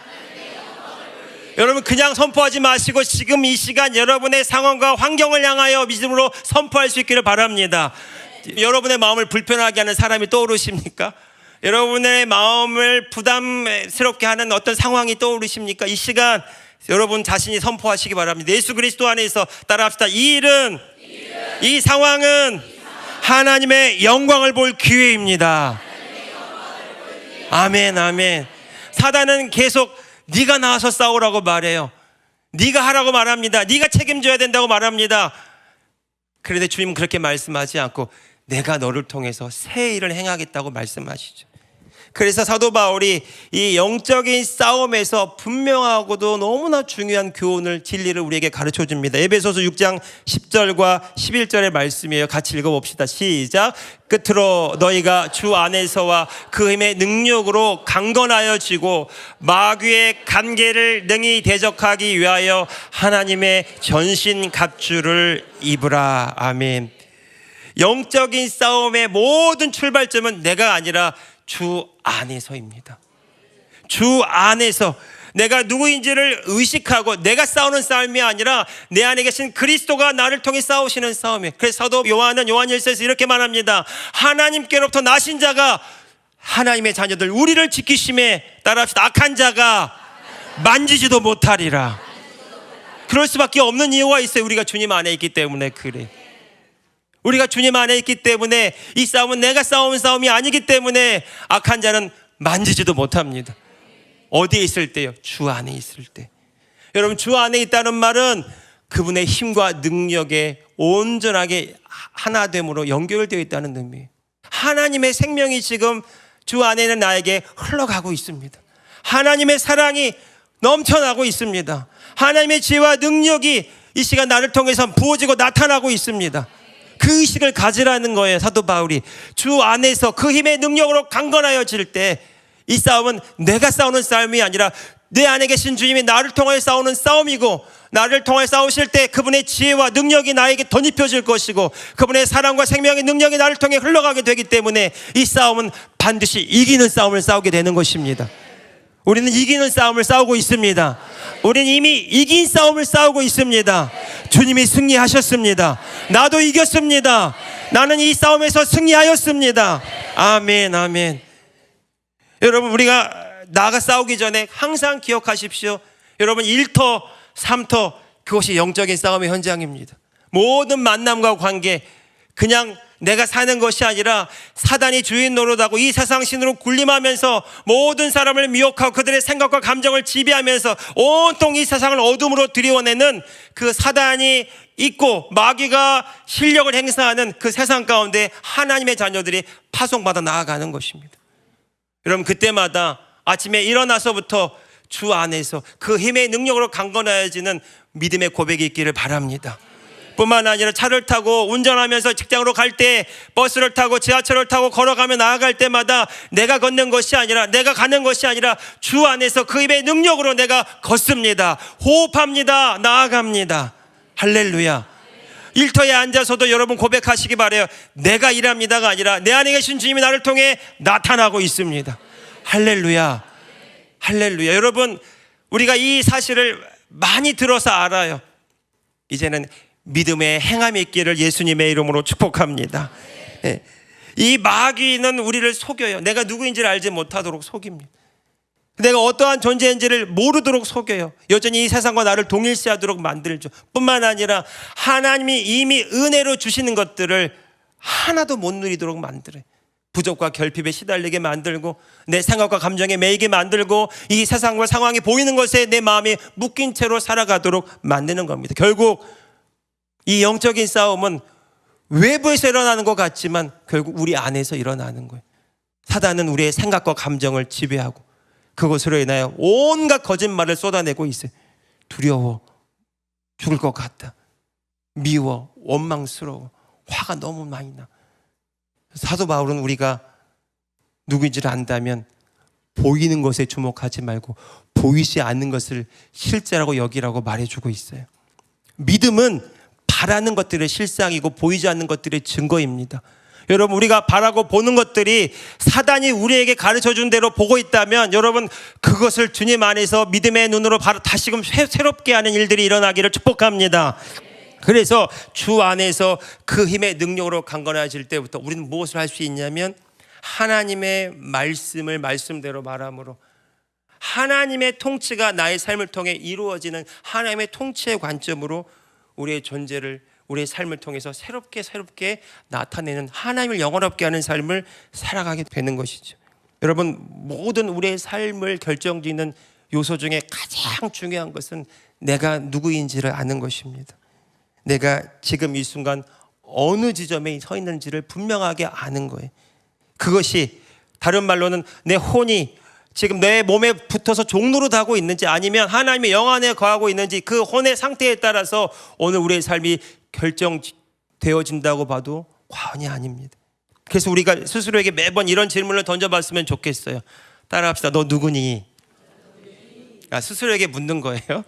여러분, 그냥 선포하지 마시고 지금 이 시간 여러분의 상황과 환경을 향하여 믿음으로 선포할 수 있기를 바랍니다. 여러분의 마음을 불편하게 하는 사람이 떠오르십니까? 여러분의 마음을 부담스럽게 하는 어떤 상황이 떠오르십니까? 이 시간 여러분 자신이 선포하시기 바랍니다. 예수 그리스도 안에서 따라합시다. 이 일은, 이 상황은 하나님의 영광을 볼 기회입니다. 아멘, 아멘. 사단은 계속 네가 나와서 싸우라고 말해요. 네가 하라고 말합니다. 네가 책임져야 된다고 말합니다. 그런데 주님은 그렇게 말씀하지 않고 내가 너를 통해서 새 일을 행하겠다고 말씀하시죠. 그래서 사도 바울이 이 영적인 싸움에서 분명하고도 너무나 중요한 교훈을, 진리를 우리에게 가르쳐 줍니다. 에베소서 6장 10절과 11절의 말씀이에요. 같이 읽어봅시다. 시작. 끝으로 너희가 주 안에서와 그 힘의 능력으로 강건하여지고 마귀의 간계를 능히 대적하기 위하여 하나님의 전신 갑주를 입으라. 아멘. 영적인 싸움의 모든 출발점은 내가 아니라 주 안에서입니다. 주 안에서 내가 누구인지를 의식하고 내가 싸우는 싸움이 아니라 내 안에 계신 그리스도가 나를 통해 싸우시는 싸움이에요. 그래서 사도 요한은 요한일서에서 이렇게 말합니다. 하나님께로부터 나신 자가 하나님의 자녀들 우리를 지키심에 따라합시다. 악한 자가 만지지도 못하리라. 그럴 수밖에 없는 이유가 있어요. 우리가 주님 안에 있기 때문에 그래. 우리가 주님 안에 있기 때문에 이 싸움은 내가 싸우는 싸움이 아니기 때문에 악한 자는 만지지도 못합니다. 어디에 있을 때요? 주 안에 있을 때. 여러분, 주 안에 있다는 말은 그분의 힘과 능력에 온전하게 하나됨으로 연결되어 있다는 의미예요. 하나님의 생명이 지금 주 안에 있는 나에게 흘러가고 있습니다. 하나님의 사랑이 넘쳐나고 있습니다. 하나님의 지혜와 능력이 이 시간 나를 통해서 부어지고 나타나고 있습니다. 그 의식을 가지라는 거예요. 사도 바울이 주 안에서 그 힘의 능력으로 강건하여질 때 이 싸움은 내가 싸우는 싸움이 아니라 내 안에 계신 주님이 나를 통하여 싸우는 싸움이고, 나를 통하여 싸우실 때 그분의 지혜와 능력이 나에게 덧입혀질 것이고 그분의 사랑과 생명의 능력이 나를 통해 흘러가게 되기 때문에 이 싸움은 반드시 이기는 싸움을 싸우게 되는 것입니다. 우리는 이기는 싸움을 싸우고 있습니다. 우리는 이미 이긴 싸움을 싸우고 있습니다. 주님이 승리하셨습니다. 나도 이겼습니다. 나는 이 싸움에서 승리하였습니다. 아멘, 아멘. 여러분, 우리가 나가 싸우기 전에 항상 기억하십시오. 여러분, 1터, 3터 그것이 영적인 싸움의 현장입니다. 모든 만남과 관계, 그냥 내가 사는 것이 아니라 사단이 주인 노릇하고 이 세상 신으로 군림하면서 모든 사람을 미혹하고 그들의 생각과 감정을 지배하면서 온통 이 세상을 어둠으로 들이워내는 그 사단이 있고 마귀가 실력을 행사하는 그 세상 가운데 하나님의 자녀들이 파송받아 나아가는 것입니다. 여러분, 그때마다 아침에 일어나서부터 주 안에서 그 힘의 능력으로 강건해지는 믿음의 고백이 있기를 바랍니다. 뿐만 아니라 차를 타고 운전하면서 직장으로 갈 때, 버스를 타고 지하철을 타고 걸어가며 나아갈 때마다 내가 걷는 것이 아니라, 내가 가는 것이 아니라 주 안에서 그 힘의 능력으로 내가 걷습니다. 호흡합니다. 나아갑니다. 할렐루야. 일터에 앉아서도 여러분 고백하시기 바라요. 내가 일합니다가 아니라 내 안에 계신 주님이 나를 통해 나타나고 있습니다. 할렐루야. 할렐루야. 여러분, 우리가 이 사실을 많이 들어서 알아요. 이제는 믿음의 행함이 있기를 예수님의 이름으로 축복합니다. 이 마귀는 우리를 속여요. 내가 누구인지를 알지 못하도록 속입니다. 내가 어떠한 존재인지를 모르도록 속여요. 여전히 이 세상과 나를 동일시하도록 만들죠. 뿐만 아니라 하나님이 이미 은혜로 주시는 것들을 하나도 못 누리도록 만들어요. 부족과 결핍에 시달리게 만들고 내 생각과 감정에 매이게 만들고 이 세상과 상황이 보이는 것에 내 마음이 묶인 채로 살아가도록 만드는 겁니다. 결국 이 영적인 싸움은 외부에서 일어나는 것 같지만 결국 우리 안에서 일어나는 거예요. 사단은 우리의 생각과 감정을 지배하고 그것으로 인하여 온갖 거짓말을 쏟아내고 있어요. 두려워, 죽을 것 같다, 미워, 원망스러워, 화가 너무 많이 나. 사도 바울은 우리가 누구인지를 안다면 보이는 것에 주목하지 말고 보이지 않는 것을 실제라고 여기라고 말해주고 있어요. 믿음은 바라는 것들의 실상이고 보이지 않는 것들의 증거입니다. 여러분, 우리가 바라고 보는 것들이 사단이 우리에게 가르쳐준 대로 보고 있다면 여러분, 그것을 주님 안에서 믿음의 눈으로 다시금 새롭게 하는 일들이 일어나기를 축복합니다. 그래서 주 안에서 그 힘의 능력으로 강건해질 때부터 우리는 무엇을 할 수 있냐면 하나님의 말씀을 말씀대로 말함으로 하나님의 통치가 나의 삶을 통해 이루어지는 하나님의 통치의 관점으로 우리의 존재를, 우리의 삶을 통해서 새롭게 나타내는 하나님을 영원롭게 하는 삶을 살아가게 되는 것이죠. 여러분, 모든 우리의 삶을 결정짓는 요소 중에 가장 중요한 것은 내가 누구인지를 아는 것입니다. 내가 지금 이 순간 어느 지점에 서 있는지를 분명하게 아는 거예요. 그것이 다른 말로는 내 혼이 지금 내 몸에 붙어서 종노릇하고 있는지 아니면 하나님의 영 안에 거하고 있는지 그 혼의 상태에 따라서 오늘 우리의 삶이 결정되어진다고 봐도 과언이 아닙니다. 그래서 우리가 스스로에게 매번 이런 질문을 던져봤으면 좋겠어요. 따라합시다. 너 누구니? 스스로에게 묻는 거예요.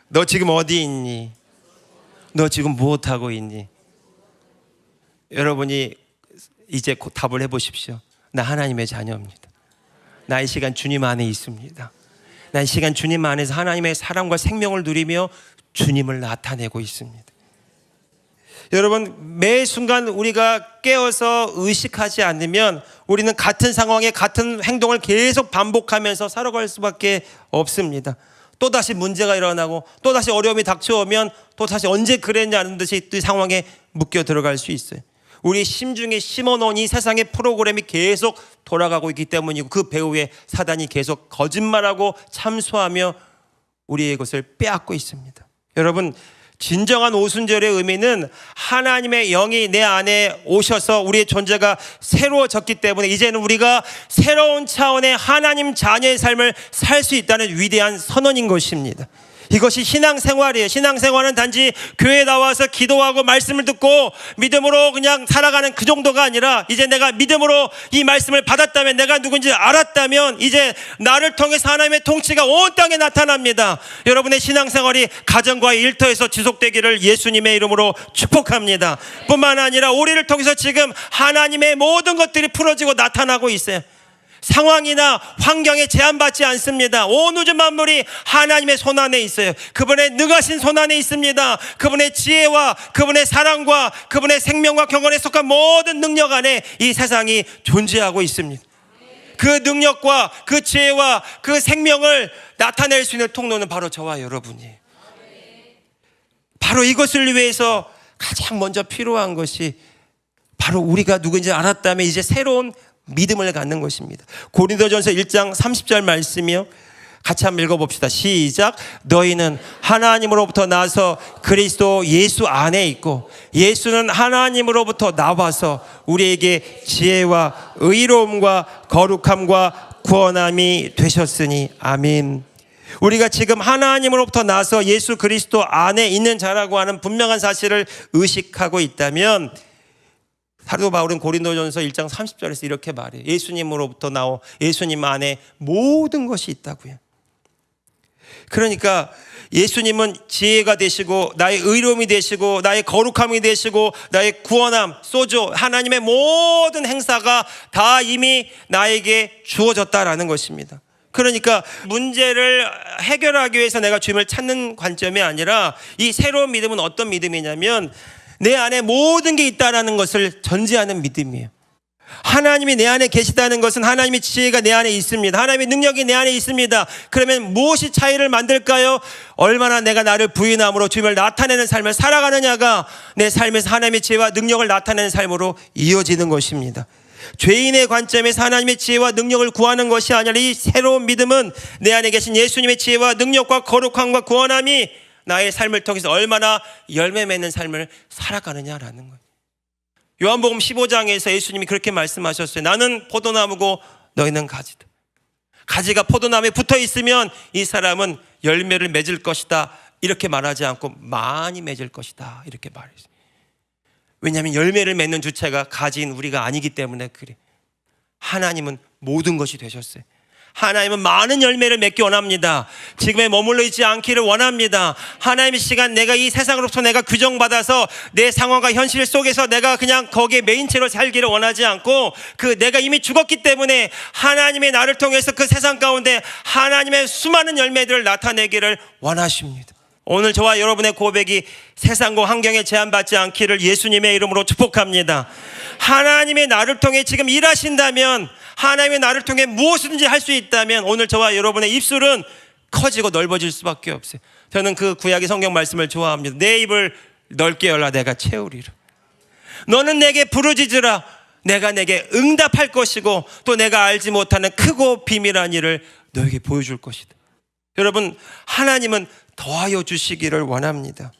너 지금 어디 있니? 너 지금 무엇하고 있니? 여러분이 이제 곧 답을 해보십시오. 나 하나님의 자녀입니다. 나의 시간 주님 안에 있습니다. 나의 시간 주님 안에서 하나님의 사랑과 생명을 누리며 주님을 나타내고 있습니다. 여러분, 매 순간 우리가 깨어서 의식하지 않으면 우리는 같은 상황에 같은 행동을 계속 반복하면서 살아갈 수밖에 없습니다. 또다시 문제가 일어나고 또다시 어려움이 닥쳐오면 또다시 언제 그랬냐는 듯이 그 상황에 묶여 들어갈 수 있어요. 우리 심중에 심어놓은 이 세상의 프로그램이 계속 돌아가고 있기 때문이고 그 배후에 사단이 계속 거짓말하고 참소하며 우리의 것을 빼앗고 있습니다. 여러분, 진정한 오순절의 의미는 하나님의 영이 내 안에 오셔서 우리의 존재가 새로워졌기 때문에 이제는 우리가 새로운 차원의 하나님 자녀의 삶을 살 수 있다는 위대한 선언인 것입니다. 이것이 신앙생활이에요. 신앙생활은 단지 교회에 나와서 기도하고 말씀을 듣고 믿음으로 그냥 살아가는 그 정도가 아니라 이제 내가 믿음으로 이 말씀을 받았다면, 내가 누군지 알았다면 이제 나를 통해서 하나님의 통치가 온 땅에 나타납니다. 여러분의 신앙생활이 가정과의 일터에서 지속되기를 예수님의 이름으로 축복합니다. 뿐만 아니라 우리를 통해서 지금 하나님의 모든 것들이 풀어지고 나타나고 있어요. 상황이나 환경에 제한받지 않습니다. 온 우주 만물이 하나님의 손 안에 있어요. 그분의 능하신 손 안에 있습니다. 그분의 지혜와 그분의 사랑과 그분의 생명과 경건에 속한 모든 능력 안에 이 세상이 존재하고 있습니다. 그 능력과 그 지혜와 그 생명을 나타낼 수 있는 통로는 바로 저와 여러분이에요. 바로 이것을 위해서 가장 먼저 필요한 것이 바로 우리가 누구인지 알았다면 이제 새로운 믿음을 갖는 것입니다. 고린도전서 1장 30절 말씀이요. 같이 한번 읽어봅시다. 시작. 너희는 하나님으로부터 나서 그리스도 예수 안에 있고 예수는 하나님으로부터 나와서 우리에게 지혜와 의로움과 거룩함과 구원함이 되셨으니 아멘. 우리가 지금 하나님으로부터 나서 예수 그리스도 안에 있는 자라고 하는 분명한 사실을 의식하고 있다면 사도 바울은 고린도전서 1장 30절에서 이렇게 말해요. 예수님으로부터 나오 예수님 안에 모든 것이 있다고요. 그러니까 예수님은 지혜가 되시고 나의 의로움이 되시고 나의 거룩함이 되시고 나의 구원함, 소조, 하나님의 모든 행사가 다 이미 나에게 주어졌다라는 것입니다. 그러니까 문제를 해결하기 위해서 내가 주님을 찾는 관점이 아니라 이 새로운 믿음은 어떤 믿음이냐면 내 안에 모든 게 있다라는 것을 전제하는 믿음이에요. 하나님이 내 안에 계시다는 것은 하나님의 지혜가 내 안에 있습니다. 하나님의 능력이 내 안에 있습니다. 그러면 무엇이 차이를 만들까요? 얼마나 내가 나를 부인함으로 주님을 나타내는 삶을 살아가느냐가 내 삶에서 하나님의 지혜와 능력을 나타내는 삶으로 이어지는 것입니다. 죄인의 관점에서 하나님의 지혜와 능력을 구하는 것이 아니라 이 새로운 믿음은 내 안에 계신 예수님의 지혜와 능력과 거룩함과 구원함이 나의 삶을 통해서 얼마나 열매 맺는 삶을 살아가느냐라는 거예요. 요한복음 15장에서 예수님이 그렇게 말씀하셨어요. 나는 포도나무고 너희는 가지다. 가지가 포도나무에 붙어 있으면 이 사람은 열매를 맺을 것이다. 이렇게 말하지 않고 많이 맺을 것이다. 이렇게 말했어요. 왜냐하면 열매를 맺는 주체가 가지인 우리가 아니기 때문에 그래. 하나님은 모든 것이 되셨어요. 하나님은 많은 열매를 맺기 원합니다. 지금에 머물러 있지 않기를 원합니다. 하나님의 시간 내가 이 세상으로부터 내가 규정받아서 내 상황과 현실 속에서 내가 그냥 거기에 메인체로 살기를 원하지 않고 내가 이미 죽었기 때문에 하나님의 나를 통해서 그 세상 가운데 하나님의 수많은 열매들을 나타내기를 원하십니다. 오늘 저와 여러분의 고백이 세상과 환경에 제한받지 않기를 예수님의 이름으로 축복합니다. 하나님의 나를 통해 지금 일하신다면, 하나님의 나를 통해 무엇이든지 할 수 있다면 오늘 저와 여러분의 입술은 커지고 넓어질 수밖에 없어요. 저는 그 구약의 성경 말씀을 좋아합니다. 내 입을 넓게 열라 내가 채우리라. 너는 내게 부르짖으라 내가 내게 응답할 것이고 또 내가 알지 못하는 크고 비밀한 일을 너에게 보여줄 것이다. 여러분, 하나님은 더하여 주시기를 원합니다.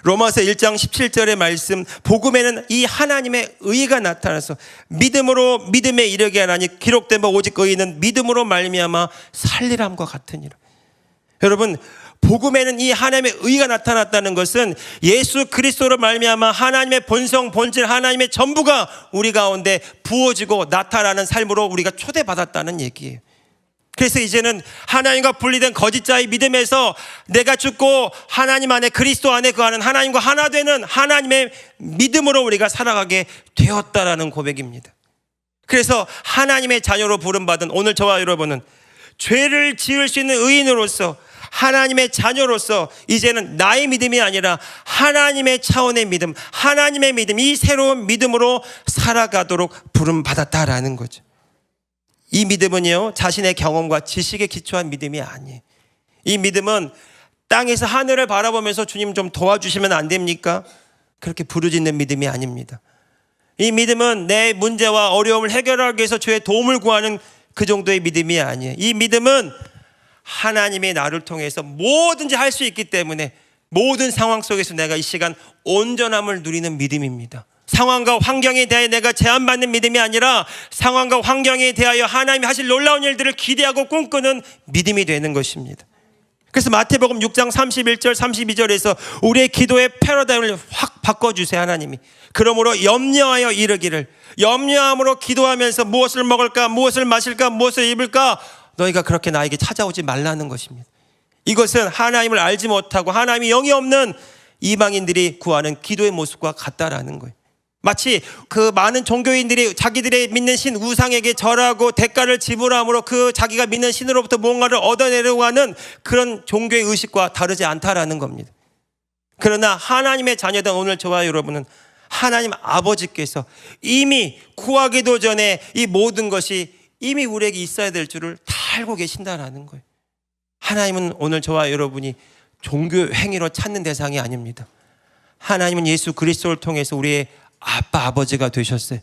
로마서 1장 17절의 말씀, 복음에는 이 하나님의 의가 나타나서 믿음으로 믿음에 이르게 하나니 기록된 바 오직 의인은 믿음으로 말미암아 살리람과 같으니라. 여러분, 복음에는 이 하나님의 의가 나타났다는 것은 예수 그리스도로 말미암아 하나님의 본성 본질 하나님의 전부가 우리 가운데 부어지고 나타나는 삶으로 우리가 초대받았다는 얘기예요. 그래서 이제는 하나님과 분리된 거짓자의 믿음에서 내가 죽고 하나님 안에 그리스도 안에 거하는 하나님과 하나 되는 하나님의 믿음으로 우리가 살아가게 되었다라는 고백입니다. 그래서 하나님의 자녀로 부름받은 오늘 저와 여러분은 죄를 지을 수 있는 의인으로서 하나님의 자녀로서 이제는 나의 믿음이 아니라 하나님의 차원의 믿음, 하나님의 믿음, 이 새로운 믿음으로 살아가도록 부름받았다라는 거죠. 이 믿음은요, 자신의 경험과 지식에 기초한 믿음이 아니에요. 이 믿음은 땅에서 하늘을 바라보면서 주님 좀 도와주시면 안 됩니까? 그렇게 부르짖는 믿음이 아닙니다. 이 믿음은 내 문제와 어려움을 해결하기 위해서 주의 도움을 구하는 그 정도의 믿음이 아니에요. 이 믿음은 하나님이 나를 통해서 뭐든지 할 수 있기 때문에 모든 상황 속에서 내가 이 시간 온전함을 누리는 믿음입니다. 상황과 환경에 대하여 내가 제한받는 믿음이 아니라 상황과 환경에 대하여 하나님이 하실 놀라운 일들을 기대하고 꿈꾸는 믿음이 되는 것입니다. 그래서 마태복음 6장 31절 32절에서 우리의 기도의 패러다임을 확 바꿔주세요. 하나님이 그러므로 염려하여 이르기를, 염려함으로 기도하면서 무엇을 먹을까, 무엇을 마실까, 무엇을 입을까, 너희가 그렇게 나에게 찾아오지 말라는 것입니다. 이것은 하나님을 알지 못하고 하나님이 영이 없는 이방인들이 구하는 기도의 모습과 같다라는 거예요. 마치 그 많은 종교인들이 자기들의 믿는 신 우상에게 절하고 대가를 지불함으로 그 자기가 믿는 신으로부터 뭔가를 얻어내려고 하는 그런 종교의 의식과 다르지 않다라는 겁니다. 그러나 하나님의 자녀된 오늘 저와 여러분은 하나님 아버지께서 이미 구하기도 전에 이 모든 것이 이미 우리에게 있어야 될 줄을 다 알고 계신다라는 거예요. 하나님은 오늘 저와 여러분이 종교 행위로 찾는 대상이 아닙니다. 하나님은 예수 그리스도를 통해서 우리의 아빠 아버지가 되셨어요.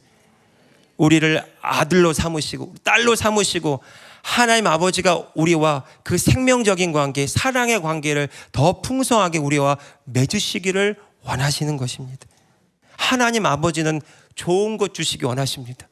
우리를 아들로 삼으시고 딸로 삼으시고 하나님 아버지가 우리와 그 생명적인 관계, 사랑의 관계를 더 풍성하게 우리와 맺으시기를 원하시는 것입니다. 하나님 아버지는 좋은 것 주시기 원하십니다.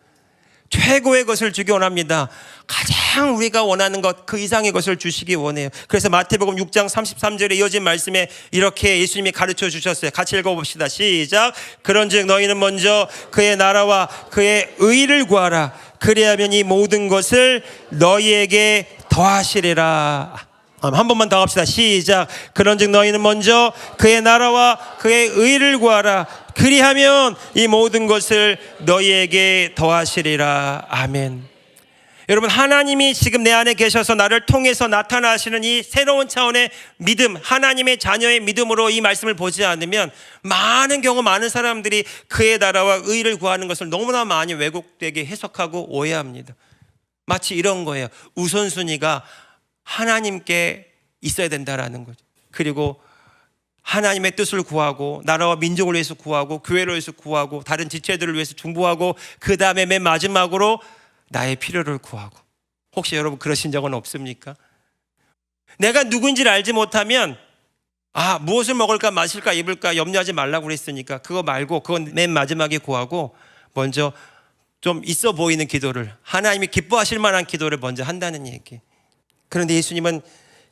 최고의 것을 주기 원합니다. 가장 우리가 원하는 것, 그 이상의 것을 주시기 원해요. 그래서 마태복음 6장 33절에 이어진 말씀에 이렇게 예수님이 가르쳐 주셨어요. 같이 읽어봅시다. 시작. 그런즉 너희는 먼저 그의 나라와 그의 의를 구하라. 그리하면 이 모든 것을 너희에게 더하시리라. 한 번만 더 합시다. 시작. 그런즉 너희는 먼저 그의 나라와 그의 의를 구하라. 그리하면 이 모든 것을 너희에게 더하시리라. 아멘. 여러분, 하나님이 지금 내 안에 계셔서 나를 통해서 나타나시는 이 새로운 차원의 믿음, 하나님의 자녀의 믿음으로 이 말씀을 보지 않으면 많은 경우 많은 사람들이 그의 나라와 의를 구하는 것을 너무나 많이 왜곡되게 해석하고 오해합니다. 마치 이런 거예요. 우선순위가 하나님께 있어야 된다라는 거죠. 그리고 하나님의 뜻을 구하고 나라와 민족을 위해서 구하고 교회를 위해서 구하고 다른 지체들을 위해서 중보하고 그 다음에 맨 마지막으로 나의 필요를 구하고. 혹시 여러분 그러신 적은 없습니까? 내가 누구인지를 알지 못하면 무엇을 먹을까 마실까 입을까 염려하지 말라고 그랬으니까 그거 말고 그건 맨 마지막에 구하고 먼저 좀 있어 보이는 기도를, 하나님이 기뻐하실 만한 기도를 먼저 한다는 얘기. 그런데 예수님은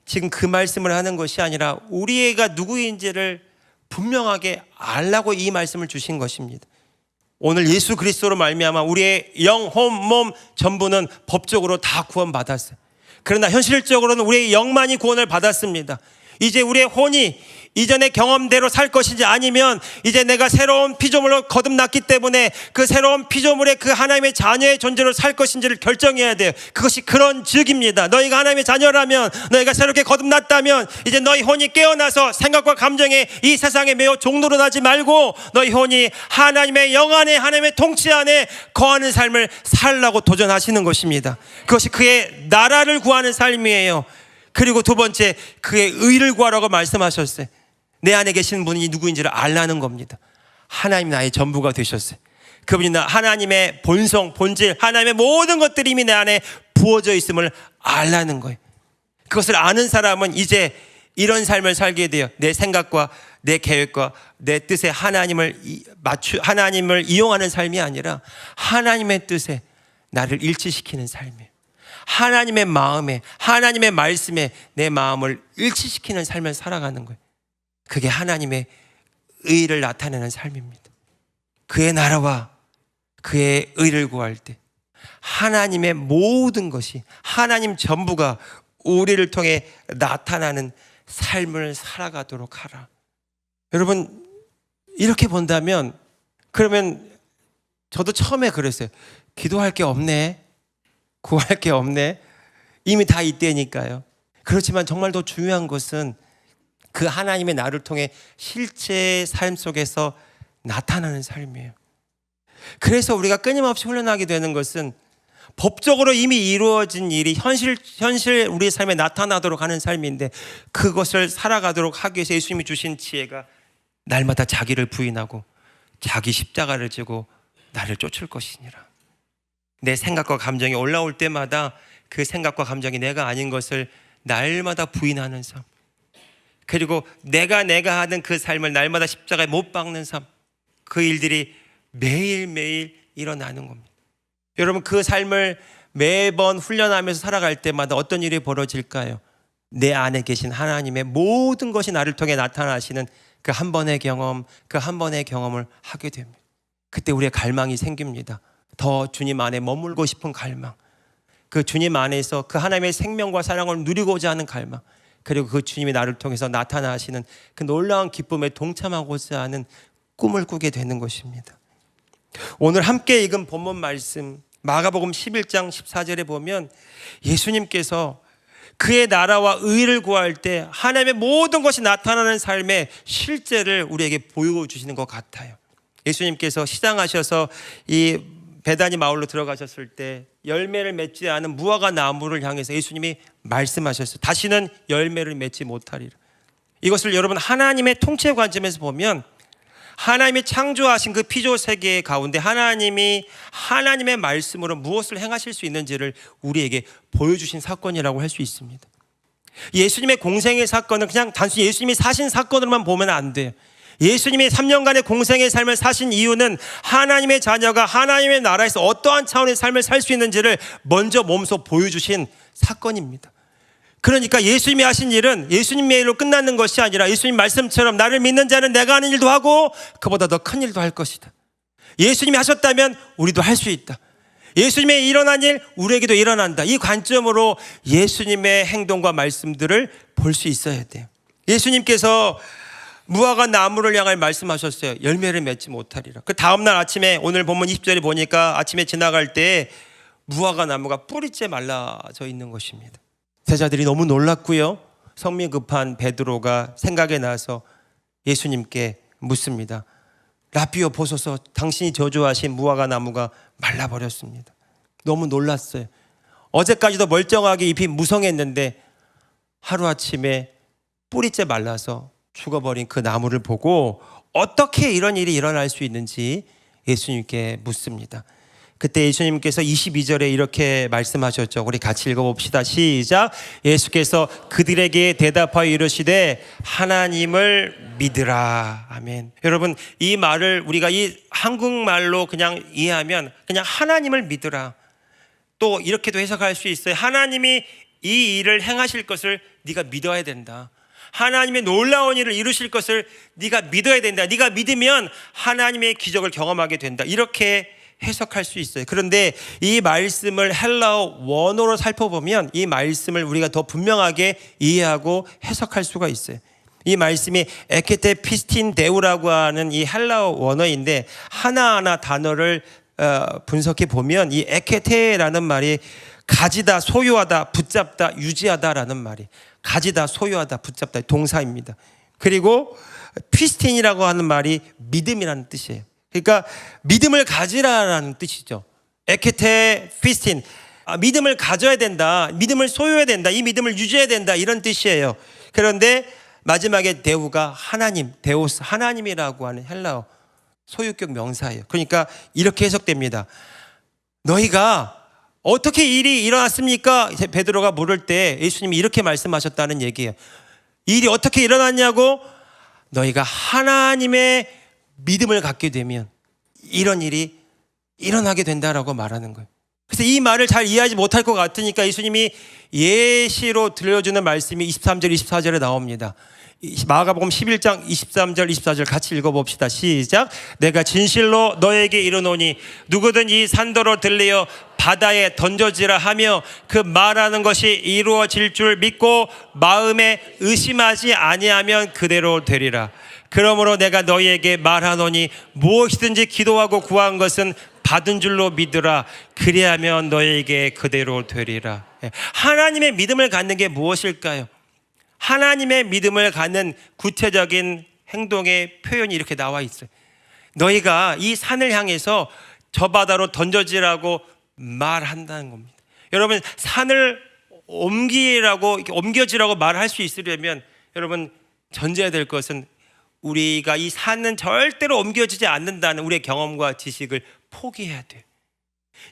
지금 그 말씀을 하는 것이 아니라 우리가 누구인지를 분명하게 알라고 이 말씀을 주신 것입니다. 오늘 예수 그리스도로 말미암아 우리의 영, 몸 전부는 법적으로 다 구원받았어요. 그러나 현실적으로는 우리의 영만이 구원을 받았습니다. 이제 우리의 혼이 이전의 경험대로 살 것인지 아니면 이제 내가 새로운 피조물로 거듭났기 때문에 그 새로운 피조물의 그 하나님의 자녀의 존재로 살 것인지를 결정해야 돼요. 그것이 그런 즉입니다. 너희가 하나님의 자녀라면, 너희가 새롭게 거듭났다면 이제 너희 혼이 깨어나서 생각과 감정에 이 세상에 매우 종노릇하지 말고 너희 혼이 하나님의 영 안에, 하나님의 통치 안에 거하는 삶을 살라고 도전하시는 것입니다. 그것이 그의 나라를 구하는 삶이에요. 그리고 두 번째, 그의 의를 구하라고 말씀하셨어요. 내 안에 계신 분이 누구인지를 알라는 겁니다. 하나님 나의 전부가 되셨어요. 그분이 하나님의 본성, 본질, 하나님의 모든 것들이 이미 내 안에 부어져 있음을 알라는 거예요. 그것을 아는 사람은 이제 이런 삶을 살게 돼요. 내 생각과 내 계획과 내 뜻에 하나님을 이용하는 삶이 아니라 하나님의 뜻에 나를 일치시키는 삶이에요. 하나님의 마음에, 하나님의 말씀에 내 마음을 일치시키는 삶을 살아가는 거예요. 그게 하나님의 의를 나타내는 삶입니다. 그의 나라와 그의 의를 구할 때 하나님의 모든 것이, 하나님 전부가 우리를 통해 나타나는 삶을 살아가도록 하라. 여러분, 이렇게 본다면, 그러면 저도 처음에 그랬어요. 기도할 게 없네, 구할 게 없네, 이미 다 있다니까요. 그렇지만 정말 더 중요한 것은 그 하나님의 나를 통해 실제 삶 속에서 나타나는 삶이에요. 그래서 우리가 끊임없이 훈련하게 되는 것은 법적으로 이미 이루어진 일이 현실 우리의 삶에 나타나도록 하는 삶인데, 그것을 살아가도록 하기 위해서 예수님이 주신 지혜가 날마다 자기를 부인하고 자기 십자가를 지고 나를 쫓을 것이니라. 내 생각과 감정이 올라올 때마다 그 생각과 감정이 내가 아닌 것을 날마다 부인하는 삶, 그리고 내가 하는 그 삶을 날마다 십자가에 못 박는 삶, 그 일들이 매일매일 일어나는 겁니다. 여러분, 그 삶을 매번 훈련하면서 살아갈 때마다 어떤 일이 벌어질까요? 내 안에 계신 하나님의 모든 것이 나를 통해 나타나시는 그 한 번의 경험, 그 한 번의 경험을 하게 됩니다. 그때 우리의 갈망이 생깁니다. 더 주님 안에 머물고 싶은 갈망, 그 주님 안에서 그 하나님의 생명과 사랑을 누리고자 하는 갈망, 그리고 그 주님이 나를 통해서 나타나시는 그 놀라운 기쁨에 동참하고자 하는 꿈을 꾸게 되는 것입니다. 오늘 함께 읽은 본문 말씀 마가복음 11장 14절에 보면 예수님께서 그의 나라와 의를 구할 때 하나님의 모든 것이 나타나는 삶의 실제를 우리에게 보여주시는 것 같아요. 예수님께서 시장하셔서 이 베다니 마을로 들어가셨을 때 열매를 맺지 않은 무화과 나무를 향해서 예수님이 말씀하셨어요. 다시는 열매를 맺지 못하리라. 이것을 여러분 하나님의 통치 관점에서 보면 하나님이 창조하신 그 피조 세계 가운데 하나님이 하나님의 말씀으로 무엇을 행하실 수 있는지를 우리에게 보여주신 사건이라고 할 수 있습니다. 예수님의 공생의 사건은 그냥 단순히 예수님이 사신 사건으로만 보면 안 돼요. 예수님이 3년간의 공생의 삶을 사신 이유는 하나님의 자녀가 하나님의 나라에서 어떠한 차원의 삶을 살 수 있는지를 먼저 몸소 보여주신 사건입니다. 그러니까 예수님이 하신 일은 예수님의 일로 끝나는 것이 아니라 예수님 말씀처럼 나를 믿는 자는 내가 하는 일도 하고 그보다 더 큰 일도 할 것이다. 예수님이 하셨다면 우리도 할 수 있다. 예수님의 일어난 일 우리에게도 일어난다. 이 관점으로 예수님의 행동과 말씀들을 볼 수 있어야 돼요. 예수님께서 무화과 나무를 향해 말씀하셨어요. 열매를 맺지 못하리라. 그 다음날 아침에 오늘 본문 20절에 보니까 아침에 지나갈 때 무화과 나무가 뿌리째 말라져 있는 것입니다. 제자들이 너무 놀랐고요. 성미 급한 베드로가 생각에 나서 예수님께 묻습니다. 라비오 보소서, 당신이 저주하신 무화과 나무가 말라버렸습니다. 너무 놀랐어요. 어제까지도 멀쩡하게 잎이 무성했는데 하루아침에 뿌리째 말라서 죽어버린 그 나무를 보고 어떻게 이런 일이 일어날 수 있는지 예수님께 묻습니다. 그때 예수님께서 22절에 이렇게 말씀하셨죠. 우리 같이 읽어봅시다. 시작. 예수께서 그들에게 대답하여 이르시되 하나님을 믿으라. 아멘. 여러분, 이 말을 우리가 이 한국말로 그냥 이해하면 그냥 하나님을 믿으라. 또 이렇게도 해석할 수 있어요. 하나님이 이 일을 행하실 것을 네가 믿어야 된다. 하나님의 놀라운 일을 이루실 것을 네가 믿어야 된다. 네가 믿으면 하나님의 기적을 경험하게 된다. 이렇게 해석할 수 있어요. 그런데 이 말씀을 헬라어 원어로 살펴보면 이 말씀을 우리가 더 분명하게 이해하고 해석할 수가 있어요. 이 말씀이 에케테 피스틴 데우라고 하는 이 헬라어 원어인데 하나하나 단어를 분석해 보면 이 에케테라는 말이 가지다, 소유하다, 붙잡다, 유지하다라는 말이 가지다, 소유하다, 붙잡다 동사입니다. 그리고 피스틴이라고 하는 말이 믿음이라는 뜻이에요. 그러니까 믿음을 가지라라는 뜻이죠. 에케테 피스틴, 믿음을 가져야 된다, 믿음을 소유해야 된다, 이 믿음을 유지해야 된다, 이런 뜻이에요. 그런데 마지막에 데우가 하나님, 데오스, 하나님이라고 하는 헬라어 소유격 명사예요. 그러니까 이렇게 해석됩니다. 너희가 어떻게 일이 일어났습니까? 베드로가 물을 때 예수님이 이렇게 말씀하셨다는 얘기예요. 일이 어떻게 일어났냐고? 너희가 하나님의 믿음을 갖게 되면 이런 일이 일어나게 된다라고 말하는 거예요. 그래서 이 말을 잘 이해하지 못할 것 같으니까 예수님이 예시로 들려주는 말씀이 23절, 24절에 나옵니다. 마가복음 11장 23절, 24절 같이 읽어봅시다. 시작. 내가 진실로 너에게 이르노니 누구든 이 산더러 들리어 바다에 던져지라 하며 그 말하는 것이 이루어질 줄 믿고 마음에 의심하지 아니하면 그대로 되리라. 그러므로 내가 너희에게 말하노니 무엇이든지 기도하고 구한 것은 받은 줄로 믿으라. 그리하면 너희에게 그대로 되리라. 하나님의 믿음을 갖는 게 무엇일까요? 하나님의 믿음을 갖는 구체적인 행동의 표현이 이렇게 나와 있어요. 너희가 이 산을 향해서 저 바다로 던져지라고 말한다는 겁니다. 여러분, 산을 옮겨지라고 말할 수 있으려면 여러분 전제해야 될 것은 우리가 이 산은 절대로 옮겨지지 않는다는 우리의 경험과 지식을 포기해야 돼요.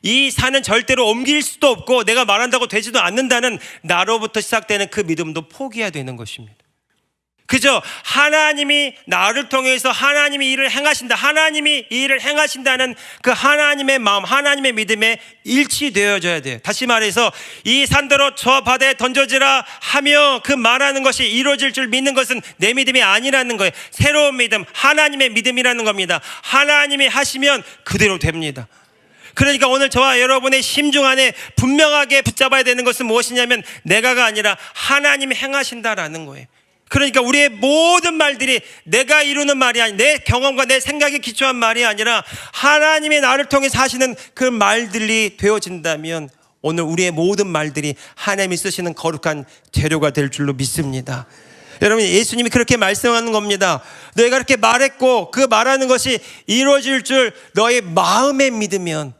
이 산은 절대로 옮길 수도 없고 내가 말한다고 되지도 않는다는 나로부터 시작되는 그 믿음도 포기해야 되는 것입니다. 그죠? 하나님이 나를 통해서 하나님이 일을 행하신다, 하나님이 이 일을 행하신다는 그 하나님의 마음, 하나님의 믿음에 일치되어져야 돼요. 다시 말해서 이 산더러 저 바다에 던져지라 하며 그 말하는 것이 이루어질 줄 믿는 것은 내 믿음이 아니라는 거예요. 새로운 믿음, 하나님의 믿음이라는 겁니다. 하나님이 하시면 그대로 됩니다. 그러니까 오늘 저와 여러분의 심중 안에 분명하게 붙잡아야 되는 것은 무엇이냐면 내가가 아니라 하나님이 행하신다라는 거예요. 그러니까 우리의 모든 말들이 내가 이루는 말이 아니, 내 경험과 내 생각에 기초한 말이 아니라 하나님이 나를 통해서 하시는 그 말들이 되어진다면 오늘 우리의 모든 말들이 하나님이 쓰시는 거룩한 재료가 될 줄로 믿습니다. 여러분, 예수님이 그렇게 말씀하는 겁니다. 너희가 그렇게 말했고 그 말하는 것이 이루어질 줄 너희 마음에 믿으면,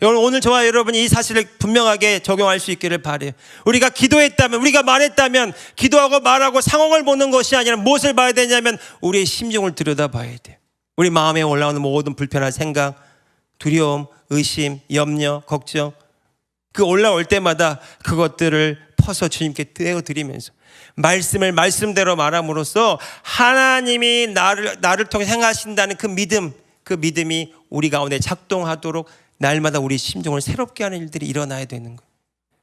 오늘 저와 여러분이 이 사실을 분명하게 적용할 수 있기를 바라요. 우리가 기도했다면, 우리가 말했다면 기도하고 말하고 상황을 보는 것이 아니라 무엇을 봐야 되냐면 우리의 심정을 들여다봐야 돼요. 우리 마음에 올라오는 모든 불편한 생각, 두려움, 의심, 염려, 걱정, 그 올라올 때마다 그것들을 퍼서 주님께 떼어드리면서 말씀을 말씀대로 말함으로써 하나님이 나를 통해 행하신다는 그 믿음이 우리 가운데 작동하도록 날마다 우리 심정을 새롭게 하는 일들이 일어나야 되는 거예요.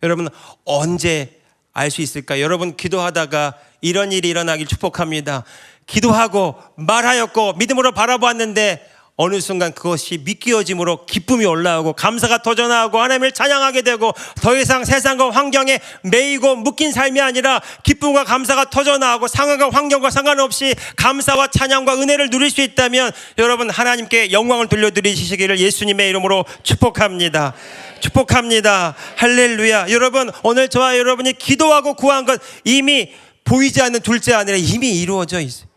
여러분, 언제 알 수 있을까요? 여러분, 기도하다가 이런 일이 일어나길 축복합니다. 기도하고 말하였고 믿음으로 바라보았는데 어느 순간 그것이 믿겨짐으로 기쁨이 올라오고 감사가 터져나오고 하나님을 찬양하게 되고 더 이상 세상과 환경에 매이고 묶인 삶이 아니라 기쁨과 감사가 터져나오고 상황과 환경과 상관없이 감사와 찬양과 은혜를 누릴 수 있다면 여러분 하나님께 영광을 돌려드리시기를 예수님의 이름으로 축복합니다. 축복합니다. 할렐루야. 여러분 오늘 저와 여러분이 기도하고 구한 것 이미 보이지 않는 둘째 아니라 이미 이루어져 있어요.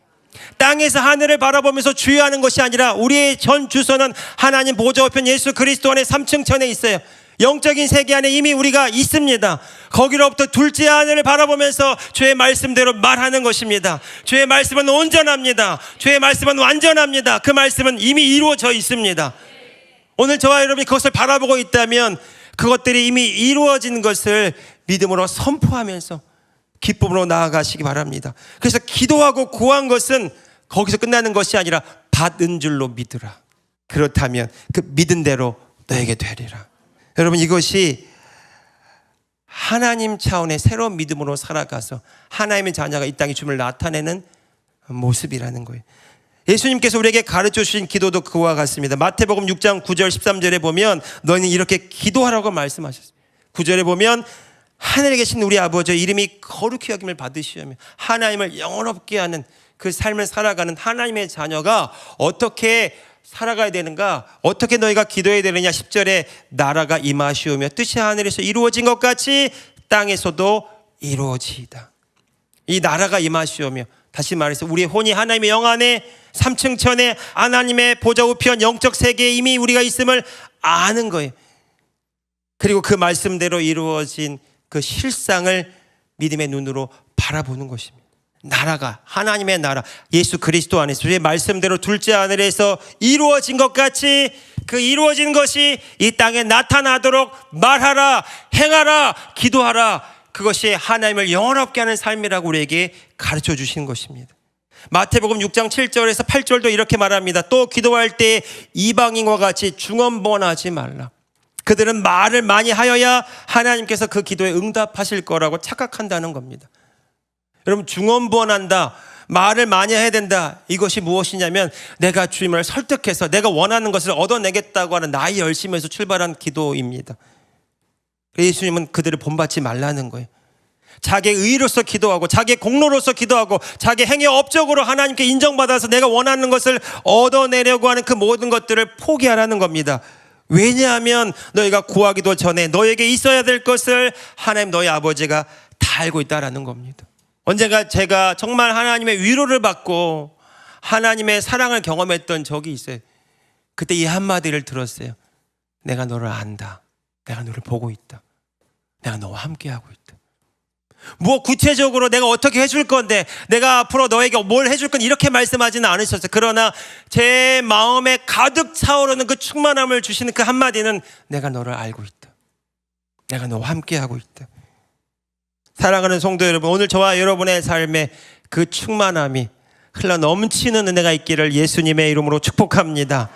땅에서 하늘을 바라보면서 주의하는 것이 아니라 우리의 전 주소는 하나님 보좌 우편 예수 그리스도 안에 3층 천에 있어요. 영적인 세계 안에 이미 우리가 있습니다. 거기로부터 둘째 하늘을 바라보면서 주의 말씀대로 말하는 것입니다. 주의 말씀은 온전합니다. 주의 말씀은 완전합니다. 그 말씀은 이미 이루어져 있습니다. 오늘 저와 여러분이 그것을 바라보고 있다면 그것들이 이미 이루어진 것을 믿음으로 선포하면서 기쁨으로 나아가시기 바랍니다. 그래서 기도하고 구한 것은 거기서 끝나는 것이 아니라 받은 줄로 믿으라. 그렇다면 그 믿은 대로 너에게 되리라. 여러분 이것이 하나님 차원의 새로운 믿음으로 살아가서 하나님의 자녀가 이 땅에 줌을 나타내는 모습이라는 거예요. 예수님께서 우리에게 가르쳐 주신 기도도 그와 같습니다. 마태복음 6장 9절 13절에 보면 너희는 이렇게 기도하라고 말씀하셨어요. 9절에 보면 하늘에 계신 우리 아버지 이름이 거룩히 여김을 받으시오며 하나님을 영원롭게 하는 그 삶을 살아가는 하나님의 자녀가 어떻게 살아가야 되는가? 어떻게 너희가 기도해야 되느냐? 10절에 나라가 임하시오며 뜻이 하늘에서 이루어진 것 같이 땅에서도 이루어지이다. 이 나라가 임하시오며 다시 말해서 우리의 혼이 하나님의 영 안에 3층 천에 하나님의 보좌 우편 영적 세계에 이미 우리가 있음을 아는 거예요. 그리고 그 말씀대로 이루어진 그 실상을 믿음의 눈으로 바라보는 것입니다. 나라가 하나님의 나라 예수 그리스도 안에서 주의 말씀대로 둘째 하늘에서 이루어진 것 같이 그 이루어진 것이 이 땅에 나타나도록 말하라, 행하라, 기도하라. 그것이 하나님을 영원롭게 하는 삶이라고 우리에게 가르쳐 주시는 것입니다. 마태복음 6장 7절에서 8절도 이렇게 말합니다. 또 기도할 때 이방인과 같이 중언부언하지 말라. 그들은 말을 많이 하여야 하나님께서 그 기도에 응답하실 거라고 착각한다는 겁니다. 여러분 중언부언한다, 말을 많이 해야 된다. 이것이 무엇이냐면 내가 주님을 설득해서 내가 원하는 것을 얻어내겠다고 하는 나의 열심에서 출발한 기도입니다. 예수님은 그들을 본받지 말라는 거예요. 자기의 의로서 기도하고 자기의 공로로서 기도하고 자기의 행위 업적으로 하나님께 인정받아서 내가 원하는 것을 얻어내려고 하는 그 모든 것들을 포기하라는 겁니다. 왜냐하면 너희가 구하기도 전에 너에게 있어야 될 것을 하나님 너희 아버지가 다 알고 있다라는 겁니다. 언젠가 제가 정말 하나님의 위로를 받고 하나님의 사랑을 경험했던 적이 있어요. 그때 이 한마디를 들었어요. 내가 너를 안다. 내가 너를 보고 있다. 내가 너와 함께하고 있다. 뭐 구체적으로 내가 어떻게 해줄 건데 내가 앞으로 너에게 뭘 해줄 건 이렇게 말씀하지는 않으셨어요. 그러나 제 마음에 가득 차오르는 그 충만함을 주시는 그 한마디는 내가 너를 알고 있다. 내가 너와 함께하고 있다. 사랑하는 성도 여러분, 오늘 저와 여러분의 삶에 그 충만함이 흘러 넘치는 은혜가 있기를 예수님의 이름으로 축복합니다.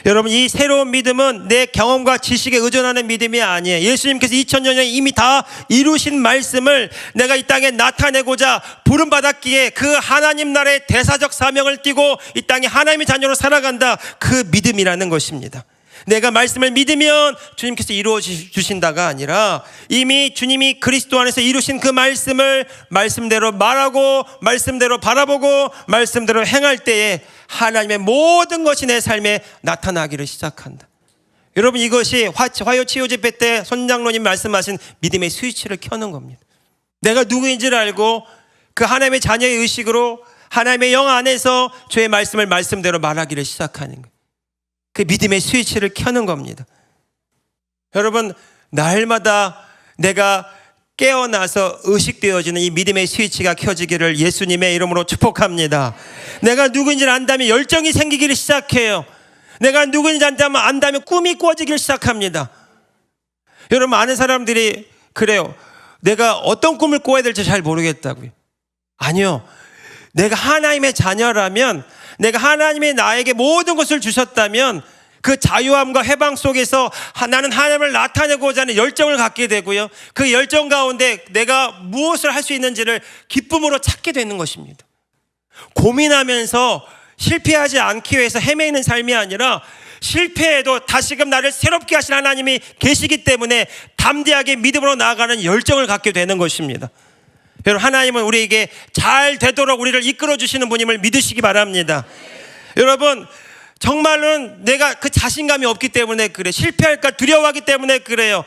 여러분 이 새로운 믿음은 내 경험과 지식에 의존하는 믿음이 아니에요. 예수님께서 2000년 전에 이미 다 이루신 말씀을 내가 이 땅에 나타내고자 부름받았기에 그 하나님 나라의 대사적 사명을 띠고 이 땅에 하나님의 자녀로 살아간다. 그 믿음이라는 것입니다. 내가 말씀을 믿으면 주님께서 이루어 주신다가 아니라 이미 주님이 그리스도 안에서 이루신 그 말씀을 말씀대로 말하고 말씀대로 바라보고 말씀대로 행할 때에 하나님의 모든 것이 내 삶에 나타나기를 시작한다. 여러분 이것이 화요 치유 집회 때 손장로님 말씀하신 믿음의 스위치를 켜는 겁니다. 내가 누구인지를 알고 그 하나님의 자녀의 의식으로 하나님의 영 안에서 주의 말씀을 말씀대로 말하기를 시작하는 거예요. 그 믿음의 스위치를 켜는 겁니다. 여러분 날마다 내가 깨어나서 의식되어지는 이 믿음의 스위치가 켜지기를 예수님의 이름으로 축복합니다. 내가 누구인지를 안다면 열정이 생기기를 시작해요. 내가 누구인지 안다면 꿈이 꾸어지기를 시작합니다. 여러분 많은 사람들이 그래요. 내가 어떤 꿈을 꿔야 될지 잘 모르겠다고요. 아니요. 내가 하나님의 자녀라면 내가 하나님이 나에게 모든 것을 주셨다면 그 자유함과 해방 속에서 나는 하나님을 나타내고자 하는 열정을 갖게 되고요. 그 열정 가운데 내가 무엇을 할 수 있는지를 기쁨으로 찾게 되는 것입니다. 고민하면서 실패하지 않기 위해서 헤매이는 삶이 아니라 실패해도 다시금 나를 새롭게 하신 하나님이 계시기 때문에 담대하게 믿음으로 나아가는 열정을 갖게 되는 것입니다. 여러분, 하나님은 우리에게 잘 되도록 우리를 이끌어 주시는 분임을 믿으시기 바랍니다. 여러분, 정말은 내가 그 자신감이 없기 때문에 그래. 실패할까 두려워하기 때문에 그래요.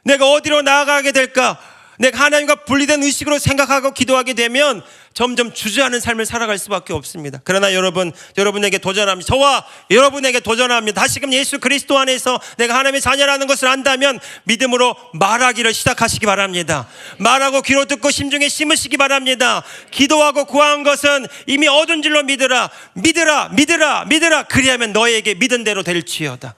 내가 어디로 나아가게 될까? 내가 하나님과 분리된 의식으로 생각하고 기도하게 되면 점점 주저하는 삶을 살아갈 수밖에 없습니다. 그러나 여러분에게 도전합니다. 저와 여러분에게 도전합니다. 다시금 예수 그리스도 안에서 내가 하나님의 자녀라는 것을 안다면 믿음으로 말하기를 시작하시기 바랍니다. 말하고 귀로 듣고 심중에 심으시기 바랍니다. 기도하고 구한 것은 이미 얻은 줄로 믿으라. 믿으라. 그리하면 너에게 믿은 대로 될지어다.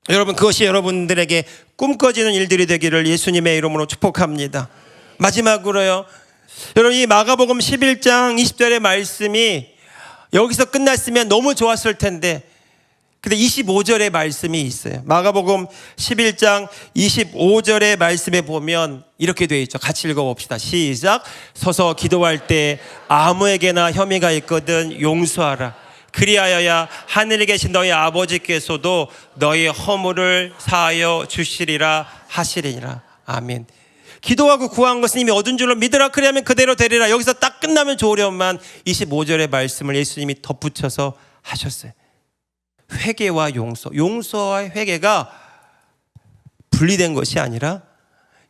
여러분, 그것이 여러분들에게 꿈꿔지는 일들이 되기를 예수님의 이름으로 축복합니다. 마지막으로요, 여러분, 이 마가복음 11장 20절의 말씀이 여기서 끝났으면 너무 좋았을 텐데, 근데 25절의 말씀이 있어요. 마가복음 11장 25절의 말씀에 보면 이렇게 되어 있죠. 같이 읽어봅시다. 시작. 서서 기도할 때 아무에게나 혐의가 있거든 용서하라. 그리하여야 하늘에 계신 너희 아버지께서도 너희 허물을 사하여 주시리라 하시리라. 아멘. 기도하고 구한 것은 이미 얻은 줄로 믿으라. 그리하면 그대로 되리라. 여기서 딱 끝나면 좋으련만 25절의 말씀을 예수님이 덧붙여서 하셨어요. 회개와 용서와 회개가 분리된 것이 아니라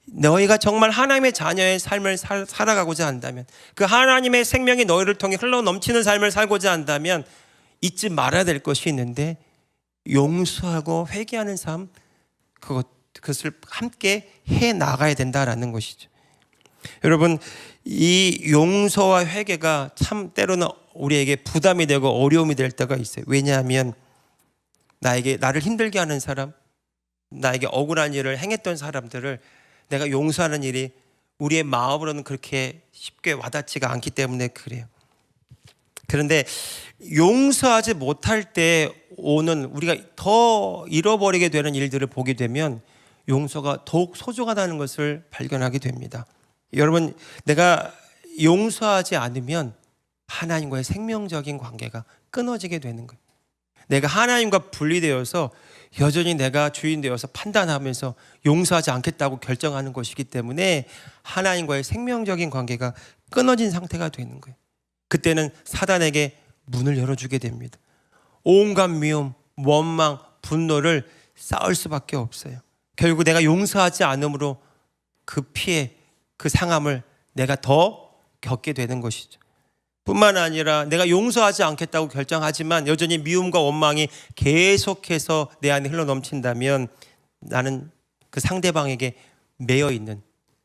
너희가 정말 하나님의 자녀의 삶을 살아가고자 한다면, 그 하나님의 생명이 너희를 통해 흘러 넘치는 삶을 살고자 한다면 잊지 말아야 될 것이 있는데, 용서하고 회개하는 삶, 그것을 함께 해 나가야 된다라는 것이죠. 여러분, 이 용서와 회개가 참 때로는 우리에게 부담이 되고 어려움이 될 때가 있어요. 왜냐하면 나를 힘들게 하는 사람, 나에게 억울한 일을 행했던 사람들을 내가 용서하는 일이 우리의 마음으로는 그렇게 쉽게 와닿지가 않기 때문에 그래요. 그런데 용서하지 못할 때 오는, 우리가 더 잃어버리게 되는 일들을 보게 되면 용서가 더욱 소중하다는 것을 발견하게 됩니다. 여러분, 내가 용서하지 않으면 하나님과의 생명적인 관계가 끊어지게 되는 거예요. 내가 하나님과 분리되어서 여전히 내가 주인 되어서 판단하면서 용서하지 않겠다고 결정하는 것이기 때문에 하나님과의 생명적인 관계가 끊어진 상태가 되는 거예요. 그때는 사단에게 문을 열어주게 됩니다. 온갖 미움, 원망, 분노를 쌓을 수밖에 없어요. 결국 내가 용서하지 않음으로 그 피해, 그 상함을 내가 더 겪게 되는 것이죠. 뿐만 아니라 내가 용서하지 않겠다고 결정하지만 여전히 미움과 원망이 계속해서 내 안에 흘러넘친다면 나는 그 상대방에게 매여 있는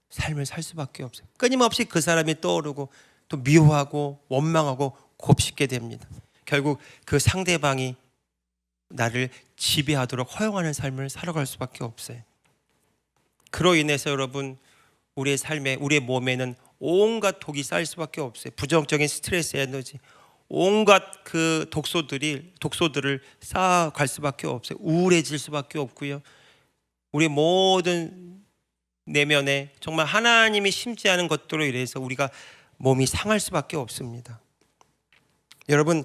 삶을 살 수밖에 없어요. 끊임없이 그 사람이 떠오르고 또 미워하고 원망하고 곱씹게 됩니다. 결국 그 상대방이 나를 지배하도록 허용하는 삶을 살아갈 수밖에 없어요. 그로 인해서 여러분, 우리의 삶에, 우리의 몸에는 온갖 독이 쌓일 수밖에 없어요. 부정적인 스트레스 에너지, 온갖 그 독소들을 쌓아갈 수밖에 없어요. 우울해질 수밖에 없고요. 우리 모든 내면에 정말 하나님이 심지 않은 것들로 인해서 우리가 몸이 상할 수밖에 없습니다. 여러분,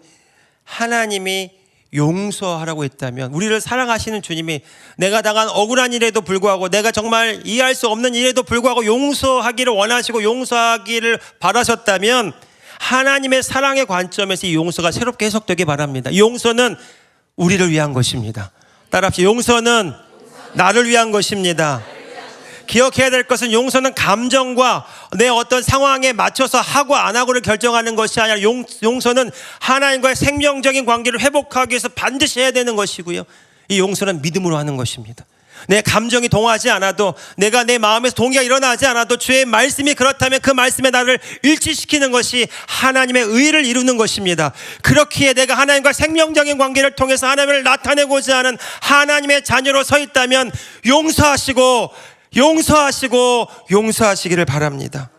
하나님이 용서하라고 했다면, 우리를 사랑하시는 주님이 내가 당한 억울한 일에도 불구하고, 내가 정말 이해할 수 없는 일에도 불구하고 용서하기를 원하시고 용서하기를 바라셨다면, 하나님의 사랑의 관점에서 이 용서가 새롭게 해석되기 바랍니다. 이 용서는 우리를 위한 것입니다. 따라합시다. 용서는 나를 위한 것입니다. 기억해야 될 것은 용서는 감정과 내 어떤 상황에 맞춰서 하고 안 하고를 결정하는 것이 아니라 용서는 하나님과의 생명적인 관계를 회복하기 위해서 반드시 해야 되는 것이고요. 이 용서는 믿음으로 하는 것입니다. 내 감정이 동하지 않아도, 내가 내 마음에서 동의가 일어나지 않아도 주의 말씀이 그렇다면 그 말씀에 나를 일치시키는 것이 하나님의 의를 이루는 것입니다. 그렇기에 내가 하나님과 생명적인 관계를 통해서 하나님을 나타내고자 하는 하나님의 자녀로 서 있다면 용서하시기를 바랍니다.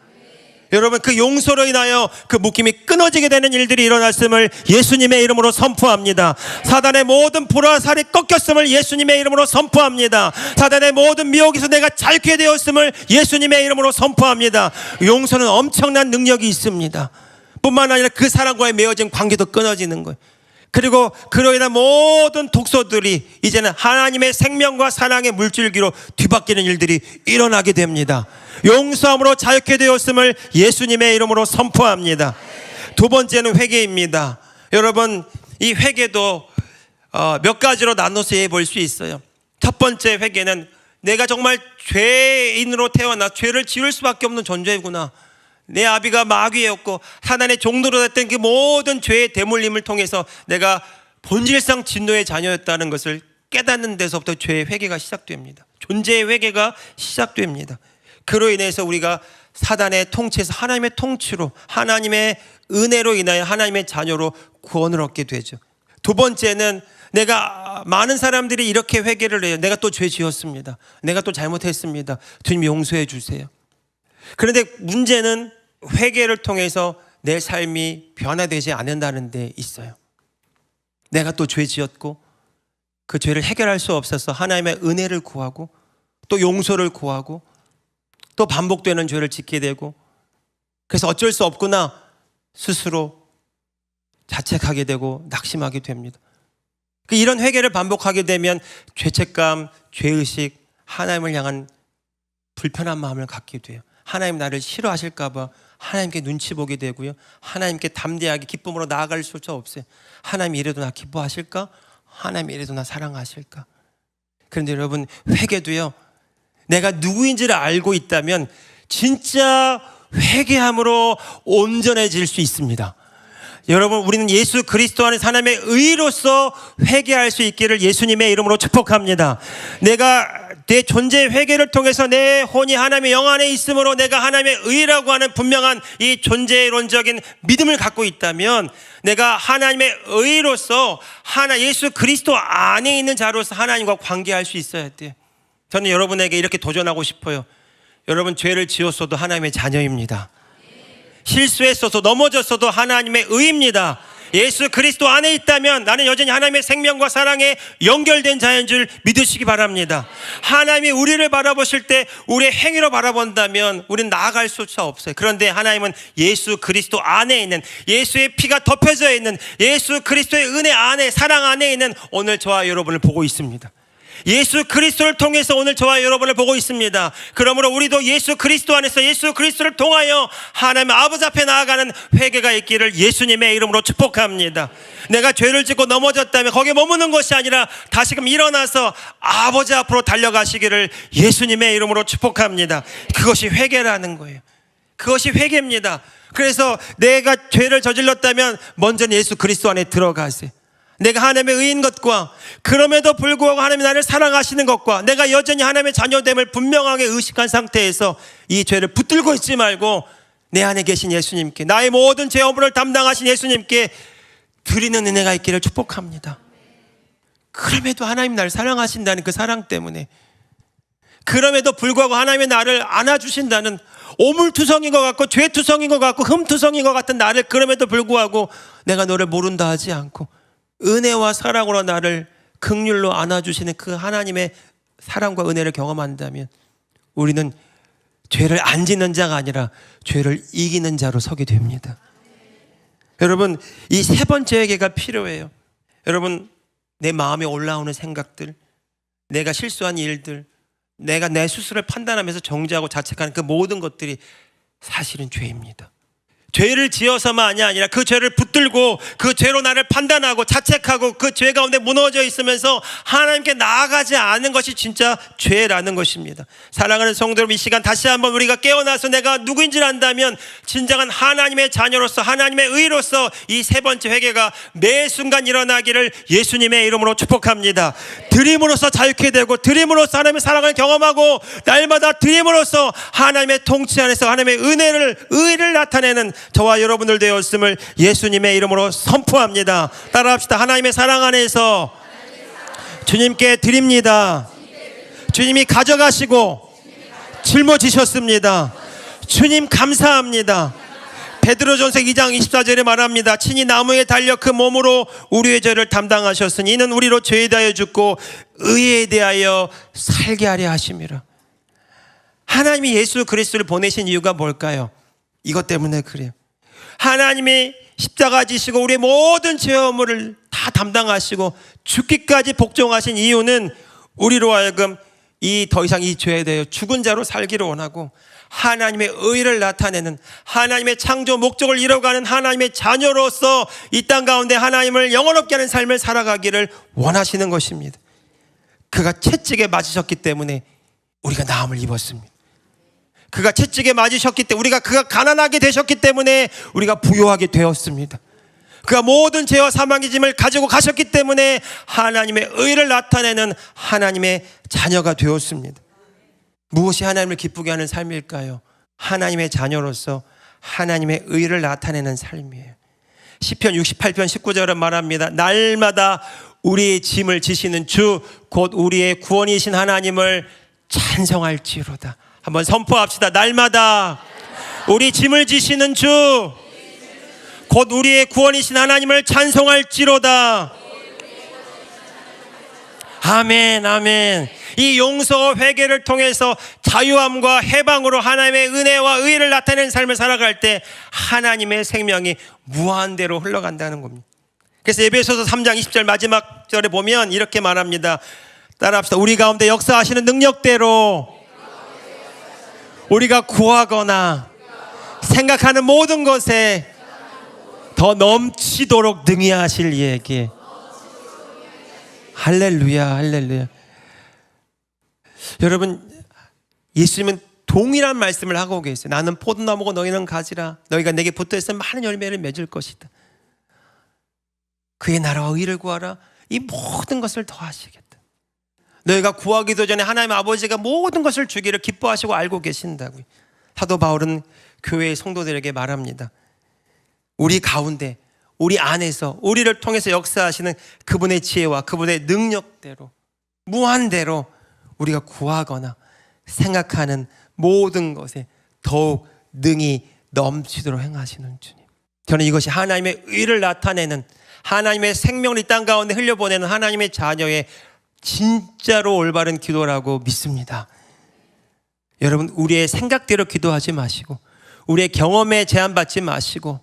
여러분, 그 용서로 인하여 그 묶임이 끊어지게 되는 일들이 일어났음을 예수님의 이름으로 선포합니다. 사단의 모든 불화살이 꺾였음을 예수님의 이름으로 선포합니다. 사단의 모든 미혹에서 내가 자유케 되었음을 예수님의 이름으로 선포합니다. 용서는 엄청난 능력이 있습니다. 뿐만 아니라 그 사람과의 맺어진 관계도 끊어지는 거예요. 그리고 그로 인한 모든 독소들이 이제는 하나님의 생명과 사랑의 물줄기로 뒤바뀌는 일들이 일어나게 됩니다. 용서함으로 자유케 되었음을 예수님의 이름으로 선포합니다. 두 번째는 회개입니다. 여러분, 이 회개도 몇 가지로 나눠서 해볼 수 있어요. 첫 번째 회개는 내가 정말 죄인으로 태어나 죄를 지을 수밖에 없는 존재구나. 내 아비가 마귀였고 사단의 종로로 됐던 그 모든 죄의 대물림을 통해서 내가 본질상 진노의 자녀였다는 것을 깨닫는 데서부터 죄의 회개가 시작됩니다. 존재의 회개가 시작됩니다. 그로 인해서 우리가 사단의 통치에서 하나님의 통치로, 하나님의 은혜로 인하여 하나님의 자녀로 구원을 얻게 되죠. 두 번째는 내가, 많은 사람들이 이렇게 회개를 해요. 내가 또 죄 지었습니다. 내가 또 잘못했습니다. 주님 용서해 주세요. 그런데 문제는 회개를 통해서 내 삶이 변화되지 않는다는 데 있어요. 내가 또 죄 지었고 그 죄를 해결할 수 없어서 하나님의 은혜를 구하고 또 용서를 구하고 또 반복되는 죄를 짓게 되고, 그래서 어쩔 수 없구나 스스로 자책하게 되고 낙심하게 됩니다. 이런 회개를 반복하게 되면 죄책감, 죄의식, 하나님을 향한 불편한 마음을 갖게 돼요. 하나님 나를 싫어하실까 봐 하나님께 눈치 보게 되고요. 하나님께 담대하게 기쁨으로 나아갈 수가 없어요. 하나님 이래도 나 기뻐하실까? 하나님 이래도 나 사랑하실까? 그런데 여러분, 회개도요, 내가 누구인지를 알고 있다면 진짜 회개함으로 온전해질 수 있습니다. 여러분, 우리는 예수 그리스도 안에 하나님의 의로서 회개할 수 있기를 예수님의 이름으로 축복합니다. 내가 내 존재의 회개를 통해서 내 혼이 하나님의 영 안에 있으므로 내가 하나님의 의라고 하는 분명한 이 존재론적인 믿음을 갖고 있다면, 내가 하나님의 의로서 예수 그리스도 안에 있는 자로서 하나님과 관계할 수 있어야 돼요. 저는 여러분에게 이렇게 도전하고 싶어요. 여러분, 죄를 지었어도 하나님의 자녀입니다. 실수했어도 넘어졌어도 하나님의 의입니다. 예수 그리스도 안에 있다면 나는 여전히 하나님의 생명과 사랑에 연결된 자인 줄 믿으시기 바랍니다. 하나님이 우리를 바라보실 때 우리의 행위로 바라본다면 우리는 나아갈 수가 없어요. 그런데 하나님은 예수 그리스도 안에 있는, 예수의 피가 덮여져 있는, 예수 그리스도의 은혜 안에, 사랑 안에 있는 오늘 저와 여러분을 보고 있습니다. 예수 그리스도를 통해서 오늘 저와 여러분을 보고 있습니다. 그러므로 우리도 예수 그리스도 안에서 예수 그리스도를 통하여 하나님 아버지 앞에 나아가는 회개가 있기를 예수님의 이름으로 축복합니다. 내가 죄를 짓고 넘어졌다면 거기에 머무는 것이 아니라 다시금 일어나서 아버지 앞으로 달려가시기를 예수님의 이름으로 축복합니다. 그것이 회개라는 거예요. 그것이 회개입니다. 그래서 내가 죄를 저질렀다면 먼저는 예수 그리스도 안에 들어가세요. 내가 하나님의 의인 것과 그럼에도 불구하고 하나님이 나를 사랑하시는 것과 내가 여전히 하나님의 자녀됨을 분명하게 의식한 상태에서 이 죄를 붙들고 있지 말고 내 안에 계신 예수님께, 나의 모든 죄 업무를 담당하신 예수님께 드리는 은혜가 있기를 축복합니다. 그럼에도 하나님 나를 사랑하신다는 그 사랑 때문에, 그럼에도 불구하고 하나님이 나를 안아주신다는, 오물투성인 것 같고 죄투성인 것 같고 흠투성인 것 같은 나를 그럼에도 불구하고 내가 너를 모른다 하지 않고 은혜와 사랑으로 나를 긍휼로 안아주시는 그 하나님의 사랑과 은혜를 경험한다면 우리는 죄를 안 짓는 자가 아니라 죄를 이기는 자로 서게 됩니다. 여러분, 이 세 번째 회개가 필요해요. 여러분, 내 마음에 올라오는 생각들, 내가 실수한 일들, 내가 내 스스로를 판단하면서 정죄하고 자책하는 그 모든 것들이 사실은 죄입니다. 죄를 지어서만이 아니라 그 죄를 붙들고 그 죄로 나를 판단하고 자책하고 그 죄 가운데 무너져 있으면서 하나님께 나아가지 않는 것이 진짜 죄라는 것입니다. 사랑하는 성도 여러분, 이 시간 다시 한번 우리가 깨어나서 내가 누구인지를 안다면 진정한 하나님의 자녀로서, 하나님의 의로서 이 세 번째 회개가 매 순간 일어나기를 예수님의 이름으로 축복합니다. 드림으로써 자유케 되고, 드림으로써 하나님의 사랑을 경험하고, 날마다 드림으로써 하나님의 통치 안에서 하나님의 의를 나타내는 저와 여러분들 되었음을 예수님의 이름으로 선포합니다. 따라합시다. 하나님의 사랑 안에서 주님께 드립니다. 주님이 가져가시고 짊어지셨습니다. 주님 감사합니다. 베드로전서 2장 24절에 말합니다. 친히 나무에 달려 그 몸으로 우리의 죄를 담당하셨으니 이는 우리로 죄에 대하여 죽고 의에 대하여 살게 하려 하심이라. 하나님이 예수 그리스도를 보내신 이유가 뭘까요? 이것 때문에 그래요. 하나님이 십자가 지시고 우리의 모든 죄와 허물을 다 담당하시고 죽기까지 복종하신 이유는 우리로 하여금 더 이상 이 죄에 대해 죽은 자로 살기를 원하고 하나님의 의를 나타내는, 하나님의 창조 목적을 이뤄가는 하나님의 자녀로서 이 땅 가운데 하나님을 영원롭게 하는 삶을 살아가기를 원하시는 것입니다. 그가 채찍에 맞으셨기 때문에 우리가 나음을 입었습니다. 그가 채찍에 맞으셨기 때문에 그가 가난하게 되셨기 때문에 우리가 부유하게 되었습니다. 그가 모든 죄와 사망의 짐을 가지고 가셨기 때문에 하나님의 의를 나타내는 하나님의 자녀가 되었습니다. 무엇이 하나님을 기쁘게 하는 삶일까요? 하나님의 자녀로서 하나님의 의를 나타내는 삶이에요. 시편 68편 19절은 말합니다. 날마다 우리의 짐을 지시는 주 곧 우리의 구원이신 하나님을 찬송할지로다. 한번 선포합시다. 날마다 우리 짐을 지시는 주 곧 우리의 구원이신 하나님을 찬송할지로다. 아멘, 아멘. 이 용서와 회개를 통해서 자유함과 해방으로 하나님의 은혜와 의를 나타내는 삶을 살아갈 때 하나님의 생명이 무한대로 흘러간다는 겁니다. 그래서 에베소서 3장 20절 마지막 절에 보면 이렇게 말합니다. 따라합시다. 우리 가운데 역사하시는 능력대로 우리가 구하거나 생각하는 모든 것에 더 넘치도록 능히 하실 이에게. 할렐루야, 할렐루야. 여러분, 예수님은 동일한 말씀을 하고 계세요. 나는 포도나무고 너희는 가지라. 너희가 내게 붙어 있으면 많은 열매를 맺을 것이다. 그의 나라와 의를 구하라. 이 모든 것을 더하시겠다. 너희가 구하기도 전에 하나님 아버지가 모든 것을 주기를 기뻐하시고 알고 계신다고요. 사도 바울은 교회의 성도들에게 말합니다. 우리 가운데, 우리 안에서, 우리를 통해서 역사하시는 그분의 지혜와 그분의 능력대로, 무한대로 우리가 구하거나 생각하는 모든 것에 더욱 능히 넘치도록 행하시는 주님. 저는 이것이 하나님의 의를 나타내는, 하나님의 생명을 이 땅 가운데 흘려보내는 하나님의 자녀의 진짜로 올바른 기도라고 믿습니다. 여러분, 우리의 생각대로 기도하지 마시고, 우리의 경험에 제한받지 마시고,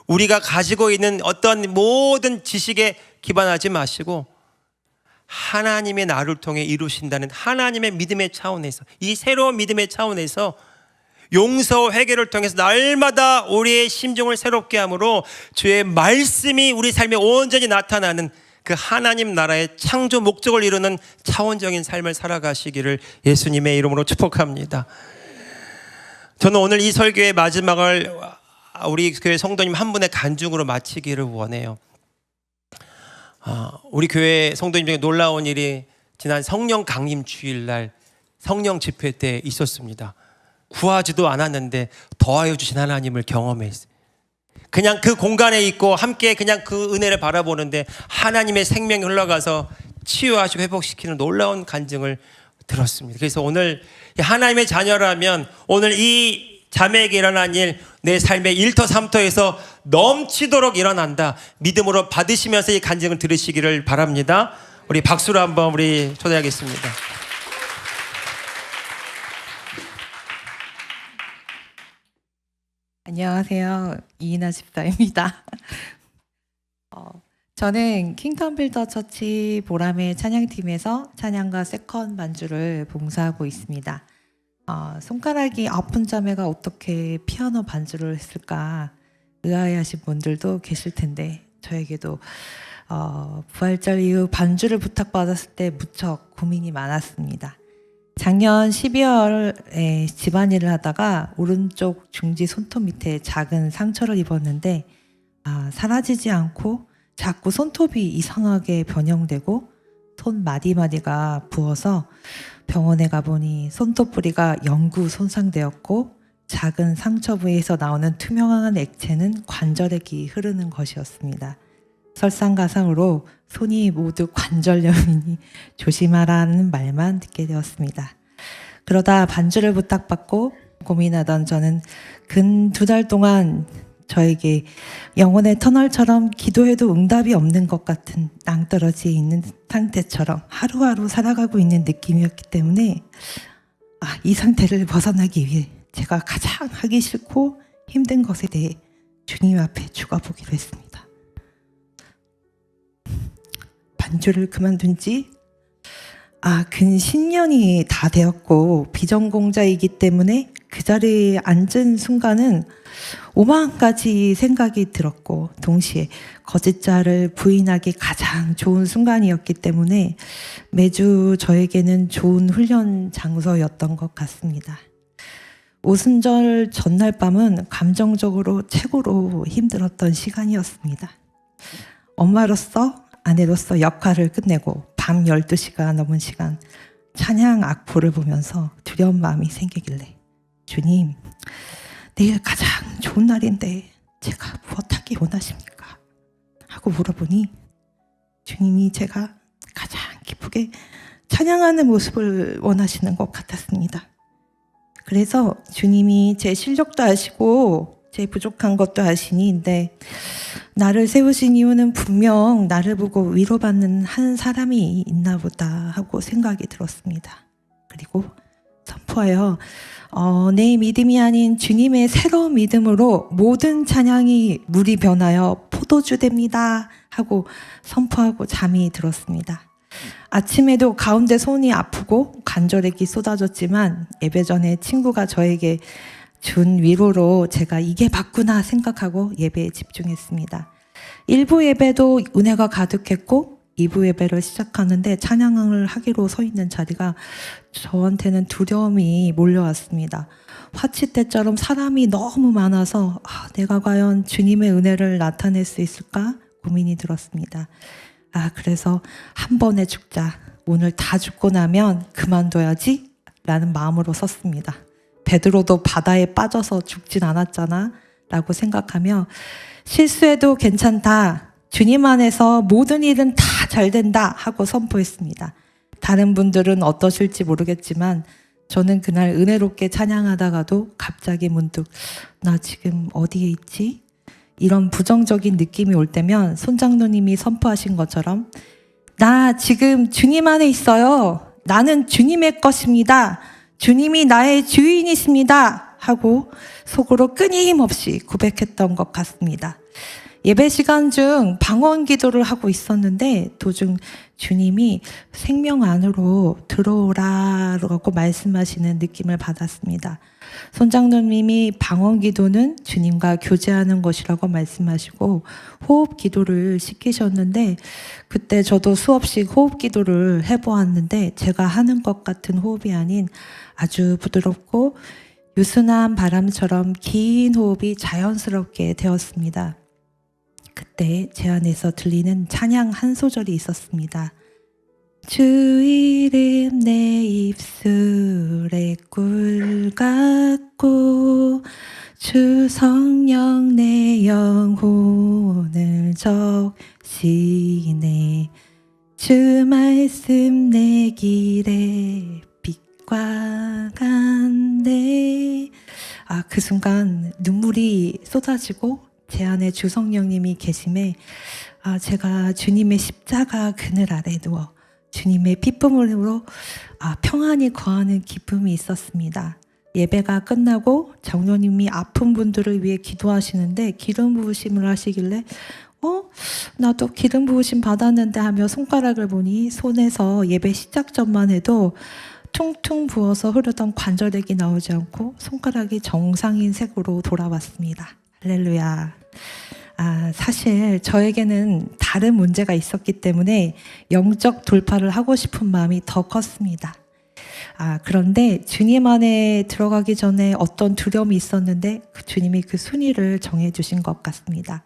우리가 가지고 있는 어떤 모든 지식에 기반하지 마시고 하나님의 나를 통해 이루신다는 하나님의 믿음의 차원에서, 이 새로운 믿음의 차원에서 용서와 회개를 통해서 날마다 우리의 심정을 새롭게 함으로 주의 말씀이 우리 삶에 온전히 나타나는 그 하나님 나라의 창조 목적을 이루는 차원적인 삶을 살아가시기를 예수님의 이름으로 축복합니다. 저는 오늘 이 설교의 마지막을 우리 교회 성도님 한 분의 간증으로 마치기를 원해요. 우리 교회 성도님 중에 놀라운 일이 지난 성령 강림 주일날 성령 집회 때 있었습니다. 구하지도 않았는데 더하여 주신 하나님을 경험했어요. 그냥 그 공간에 있고 함께 그냥 그 은혜를 바라보는데 하나님의 생명이 흘러가서 치유하시고 회복시키는 놀라운 간증을 들었습니다. 그래서 오늘 하나님의 자녀라면 오늘 이 자매에게 일어난 일, 내 삶의 1터 3터에서 넘치도록 일어난다. 믿음으로 받으시면서 이 간증을 들으시기를 바랍니다. 우리 박수로 한번 우리 초대하겠습니다. 안녕하세요. 이인아 집사입니다. 저는 킹덤 빌더 처치 보람의 찬양팀에서 찬양과 세컨 반주를 봉사하고 있습니다. 손가락이 아픈 자매가 어떻게 피아노 반주를 했을까 의아해하신 분들도 계실 텐데 저에게도 부활절 이후 반주를 부탁받았을 때 무척 고민이 많았습니다. 작년 12월에 집안일을 하다가 오른쪽 중지 손톱 밑에 작은 상처를 입었는데 사라지지 않고 자꾸 손톱이 이상하게 변형되고 손 마디마디가 부어서 병원에 가보니 손톱 뿌리가 영구 손상되었고 작은 상처 부위에서 나오는 투명한 액체는 관절액이 흐르는 것이었습니다. 설상가상으로 손이 모두 관절염이니 조심하라는 말만 듣게 되었습니다. 그러다 반주를 부탁받고 고민하던 저는 근 2달 동안 저에게 영혼의 터널처럼 기도해도 응답이 없는 것 같은 낭떠러지에 있는 상태처럼 하루하루 살아가고 있는 느낌이었기 때문에 이 상태를 벗어나기 위해 제가 가장 하기 싫고 힘든 것에 대해 주님 앞에 죽어보기로 했습니다. 반주를 그만둔 지 근 10년이 다 되었고 비전공자이기 때문에 그 자리에 앉은 순간은 5만 가지 생각이 들었고 동시에 거짓말을 부인하기 가장 좋은 순간이었기 때문에 매주 저에게는 좋은 훈련 장소였던 것 같습니다. 오순절 전날 밤은 감정적으로 최고로 힘들었던 시간이었습니다. 엄마로서 아내로서 역할을 끝내고 밤 12시가 넘은 시간 찬양 악보를 보면서 두려운 마음이 생기길래 주님, 내일 가장 좋은 날인데 제가 무엇하기 원하십니까? 하고 물어보니 주님이 제가 가장 기쁘게 찬양하는 모습을 원하시는 것 같았습니다. 그래서 주님이 제 실력도 아시고 제 부족한 것도 아시니 나를 세우신 이유는 분명 나를 보고 위로받는 한 사람이 있나 보다 하고 생각이 들었습니다. 그리고 선포하여 내 믿음이 아닌 주님의 새로운 믿음으로 모든 찬양이 물이 변하여 포도주 됩니다 하고 선포하고 잠이 들었습니다. 아침에도 가운데 손이 아프고 관절액이 쏟아졌지만 예배 전에 친구가 저에게 준 위로로 제가 이게 맞구나 생각하고 예배에 집중했습니다. 1부 예배도 은혜가 가득했고 2부 예배를 시작하는데 찬양을 하기로 서 있는 자리가 저한테는 두려움이 몰려왔습니다. 화치 때처럼 사람이 너무 많아서 내가 과연 주님의 은혜를 나타낼 수 있을까 고민이 들었습니다. 그래서 한 번에 죽자. 오늘 다 죽고 나면 그만둬야지 라는 마음으로 섰습니다. 베드로도 바다에 빠져서 죽진 않았잖아 라고 생각하며 실수해도 괜찮다. 주님 안에서 모든 일은 다 잘 된다 하고 선포했습니다. 다른 분들은 어떠실지 모르겠지만 저는 그날 은혜롭게 찬양하다가도 갑자기 문득 나 지금 어디에 있지? 이런 부정적인 느낌이 올 때면 손장로님이 선포하신 것처럼 나 지금 주님 안에 있어요. 나는 주님의 것입니다. 주님이 나의 주인이십니다. 하고 속으로 끊임없이 고백했던 것 같습니다. 예배 시간 중 방언 기도를 하고 있었는데 도중 주님이 생명 안으로 들어오라고 말씀하시는 느낌을 받았습니다. 손장로님이 방언 기도는 주님과 교제하는 것이라고 말씀하시고 호흡 기도를 시키셨는데 그때 저도 수없이 호흡 기도를 해보았는데 제가 하는 것 같은 호흡이 아닌 아주 부드럽고 유순한 바람처럼 긴 호흡이 자연스럽게 되었습니다. 그때 제 안에서 들리는 찬양 한 소절이 있었습니다. 주 이름 내 입술에 꿀 같고 주 성령 내 영혼을 적시네 주 말씀 내 길에 빛과 같네. 그 순간 눈물이 쏟아지고 제 안에 주 성령님이 계심에 제가 주님의 십자가 그늘 아래 누워 주님의 피쁨으로 평안히 거하는 기쁨이 있었습니다. 예배가 끝나고 장로님이 아픈 분들을 위해 기도하시는데 기름 부으심을 하시길래 나도 기름 부으심 받았는데 하며 손가락을 보니 손에서 예배 시작 전만 해도 퉁퉁 부어서 흐르던 관절액이 나오지 않고 손가락이 정상인 색으로 돌아왔습니다. 할렐루야. 사실 저에게는 다른 문제가 있었기 때문에 영적 돌파를 하고 싶은 마음이 더 컸습니다. 그런데 주님 안에 들어가기 전에 어떤 두려움이 있었는데 주님이 그 순위를 정해주신 것 같습니다.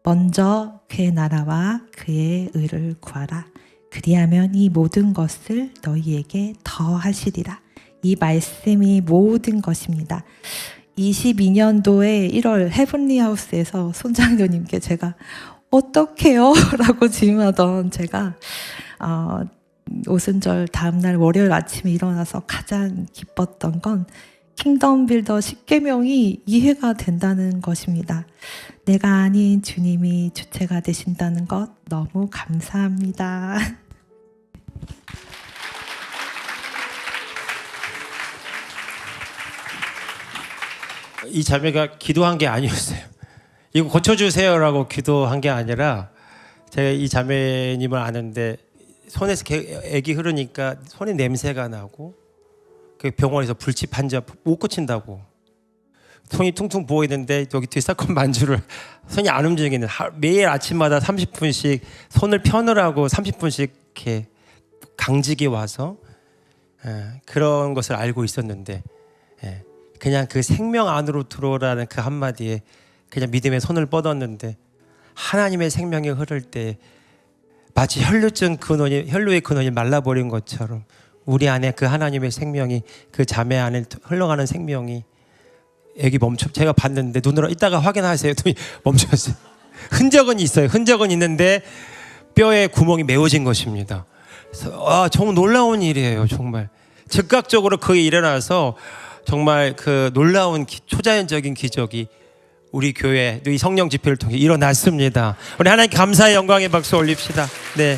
먼저 그의 나라와 그의 의를 구하라. 그리하면 이 모든 것을 너희에게 더하시리라. 이 말씀이 모든 것입니다. 22년도에 1월 헤븐리 하우스에서 손장로님께 제가 어떡해요? 라고 질문하던 제가 오순절 다음날 월요일 아침에 일어나서 가장 기뻤던 건 킹덤 빌더 10계명이 이해가 된다는 것입니다. 내가 아닌 주님이 주체가 되신다는 것 너무 감사합니다. 이 자매가 기도한 게 아니었어요. 이거 고쳐주세요라고 기도한 게 아니라 제가 이 자매님을 아는데 손에서 액이 흐르니까 손에 냄새가 나고 그 병원에서 불치판지 못 고친다고 손이 퉁퉁 부어 있는데 여기 뒤에 사건 반주를 손이 안 움직이는 매일 아침마다 30분씩 손을 펴느라고 30분씩 이렇게 강직이 와서 그런 것을 알고 있었는데 그냥 그 생명 안으로 들어오라는 그 한마디에 그냥 믿음의 손을 뻗었는데 하나님의 생명이 흐를 때 마치 혈루의 근원이 말라버린 것처럼 우리 안에 그 하나님의 생명이 그 자매 안에 흘러가는 생명이 애기 제가 봤는데 눈으로 이따가 확인하세요. 멈췄어요. 흔적은 있어요. 흔적은 있는데 뼈에 구멍이 메워진 것입니다. 정말 놀라운 일이에요. 정말 즉각적으로 그게 일어나서 정말 그 놀라운 초자연적인 기적이 우리 교회 이 성령 집회를 통해 일어났습니다. 우리 하나님 감사의 영광의 박수 올립시다. 네,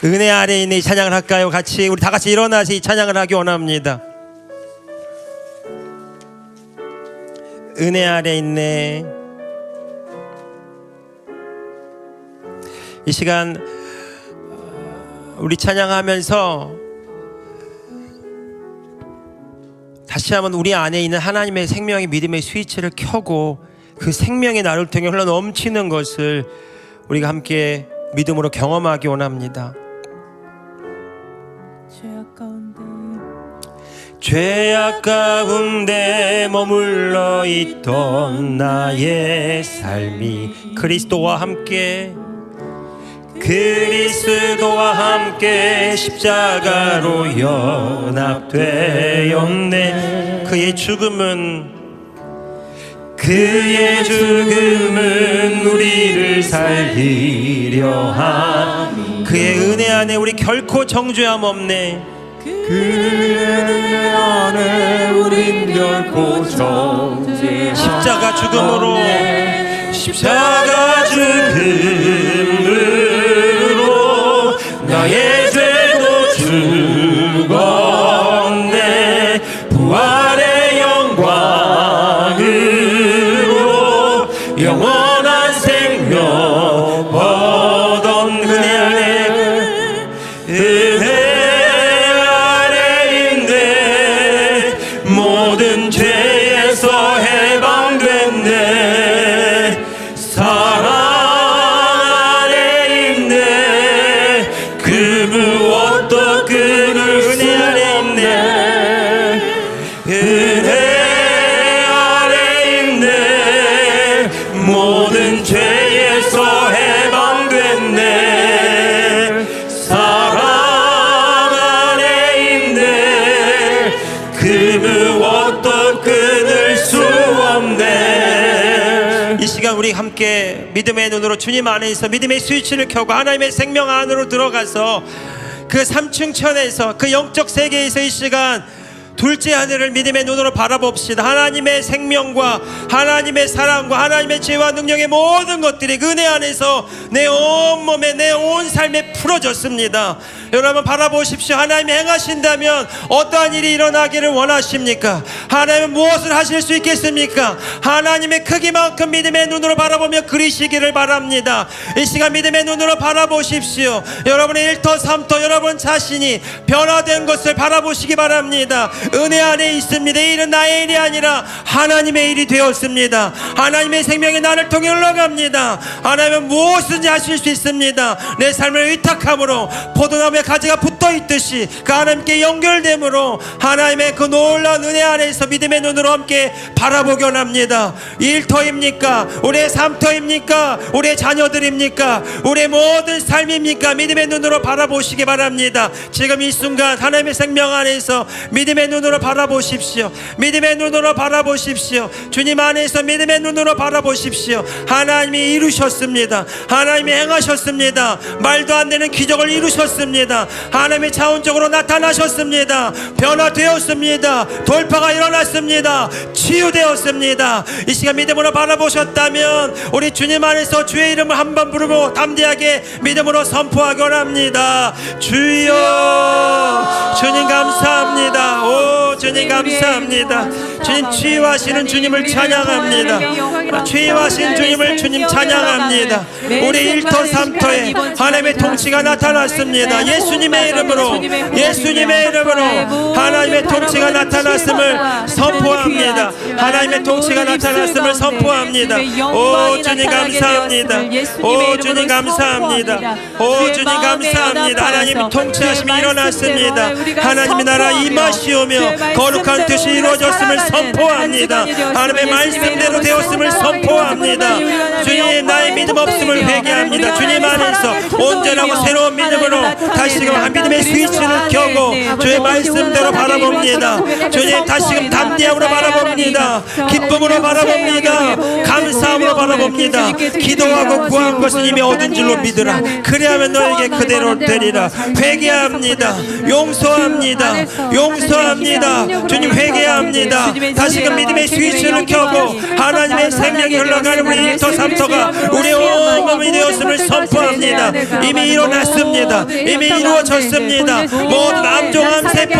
은혜 아래 있는 이 찬양을 할까요? 같이 우리 다 같이 일어나서 이 찬양을 하기 원합니다. 은혜 아래 있네. 이 시간 우리 찬양하면서 다시 한번 우리 안에 있는 하나님의 생명의 믿음의 스위치를 켜고 그 생명이 나를 통해 흘러 넘치는 것을 우리가 함께 믿음으로 경험하기 원합니다. 죄악 가운데 머물러 있던 나의 삶이 그리스도와 함께 십자가로 연합되었네. 그의 죽음은 우리를 살리려 함. 그의 은혜 안에 우리 결코 정죄함 없네. 그의 은혜 안에 우린 결코 정죄함. 십자가 죽음으로 나의 죄도 죽었네. 부활의 영광으로 영원한 생명 얻은 은혜 아래인데 모든 죄에서 해방됐네. 사랑 안에 있네. 그 무엇도 끊을 수 없네. 은혜 아래 있네. 모든 죄에서 해방됐네. 사랑 안에 있네. 그 무엇도 끊을 수 없네. 이 시간 우리 함께 믿음의 눈으로 주님 안에 있어 믿음의 스위치를 켜고 하나님의 생명 안으로 들어가서 그 삼층천에서 그 영적 세계에서 이 시간 둘째 하늘을 믿음의 눈으로 바라봅시다. 하나님의 생명과 하나님의 사랑과 하나님의 지혜와 능력의 모든 것들이 그 은혜 안에서 내 온몸에 내 온 삶에 풀어졌습니다. 여러분 바라보십시오. 하나님이 행하신다면 어떠한 일이 일어나기를 원하십니까? 하나님은 무엇을 하실 수 있겠습니까? 하나님의 크기만큼 믿음의 눈으로 바라보며 그리시기를 바랍니다. 이 시간 믿음의 눈으로 바라보십시오. 여러분의 1터 3터 여러분 자신이 변화된 것을 바라보시기 바랍니다. 은혜 안에 있습니다. 이 일은 나의 일이 아니라 하나님의 일이 되었습니다. 하나님의 생명이 나를 통해 흘러갑니다. 하나님은 무엇이든지 하실 수 있습니다. 내 삶을 의탁함으로 포도나무에 가지가 붙어있듯이 그 하나님께 연결됨으로 하나님의 그 놀라운 은혜 안에서 믿음의 눈으로 함께 바라보기 원합니다. 1터입니까? 우리의 3터입니까? 우리의 자녀들입니까? 우리의 모든 삶입니까? 믿음의 눈으로 바라보시기 바랍니다. 지금 이 순간 하나님의 생명 안에서 믿음의 눈으로 바라보십시오. 믿음의 눈으로 바라보십시오. 주님 안에서 믿음의 눈으로 바라보십시오. 하나님이 이루셨습니다. 하나님이 행하셨습니다. 말도 안 되는 기적을 이루셨습니다. 하나님이 차원적으로 나타나셨습니다. 변화되었습니다. 돌파가 일어났습니다. 치유되었습니다. 이 시간 믿음으로 바라보셨다면 우리 주님 안에서 주의 이름을 한번 부르고 담대하게 믿음으로 선포하기 원합니다. 주여 주님 감사합니다. 오 주님 감사합니다. 주님 치유하시는 주님을 찬양합니다. 치유하신 주님을 주님 찬양합니다. 우리 일터 삼터에 하나님의 통치가 나타났습니다. 예수님의 이름으로 하나님의 통치가 나타났음을 선포합니다. 하나님의 통치가 나타났음을 선포합니다. 오 주님 감사합니다. 오 주님 감사합니다. 오 주님 감사합니다. 하나님의 통치하심이 일어났습니다. 하나님의 나라 임하시오며 거룩한 뜻이 이루어졌음을 선포합니다. 하나님의 말씀대로 되었음을 선포합니다. 주님 나의 믿음 없음을 회개합니다. 주님 안에서 온전하고 새로운 믿음으로 다시금 믿음의 스위치를 켜고 주의 말씀대로 바라봅니다. 주님 다시금 담대함으로 바라봅니다. 기쁨으로 바라봅니다. 감사함으로 바라봅니다. 기도하고 구한 것은 이미 얻은 줄로 믿으라. 그리하면 너에게 그대로 되리라. 회개합니다. 용서합니다. 주님 회개합니다. 다시금 믿음의 스위치를 켜고 하나님의 생명이 흘러가는 우리 일터 삼터가 우리 온 몸이 되었음을 선포합니다. 이미 일어났습니다. 이미 이루어졌습니다. 모든 암종암 세포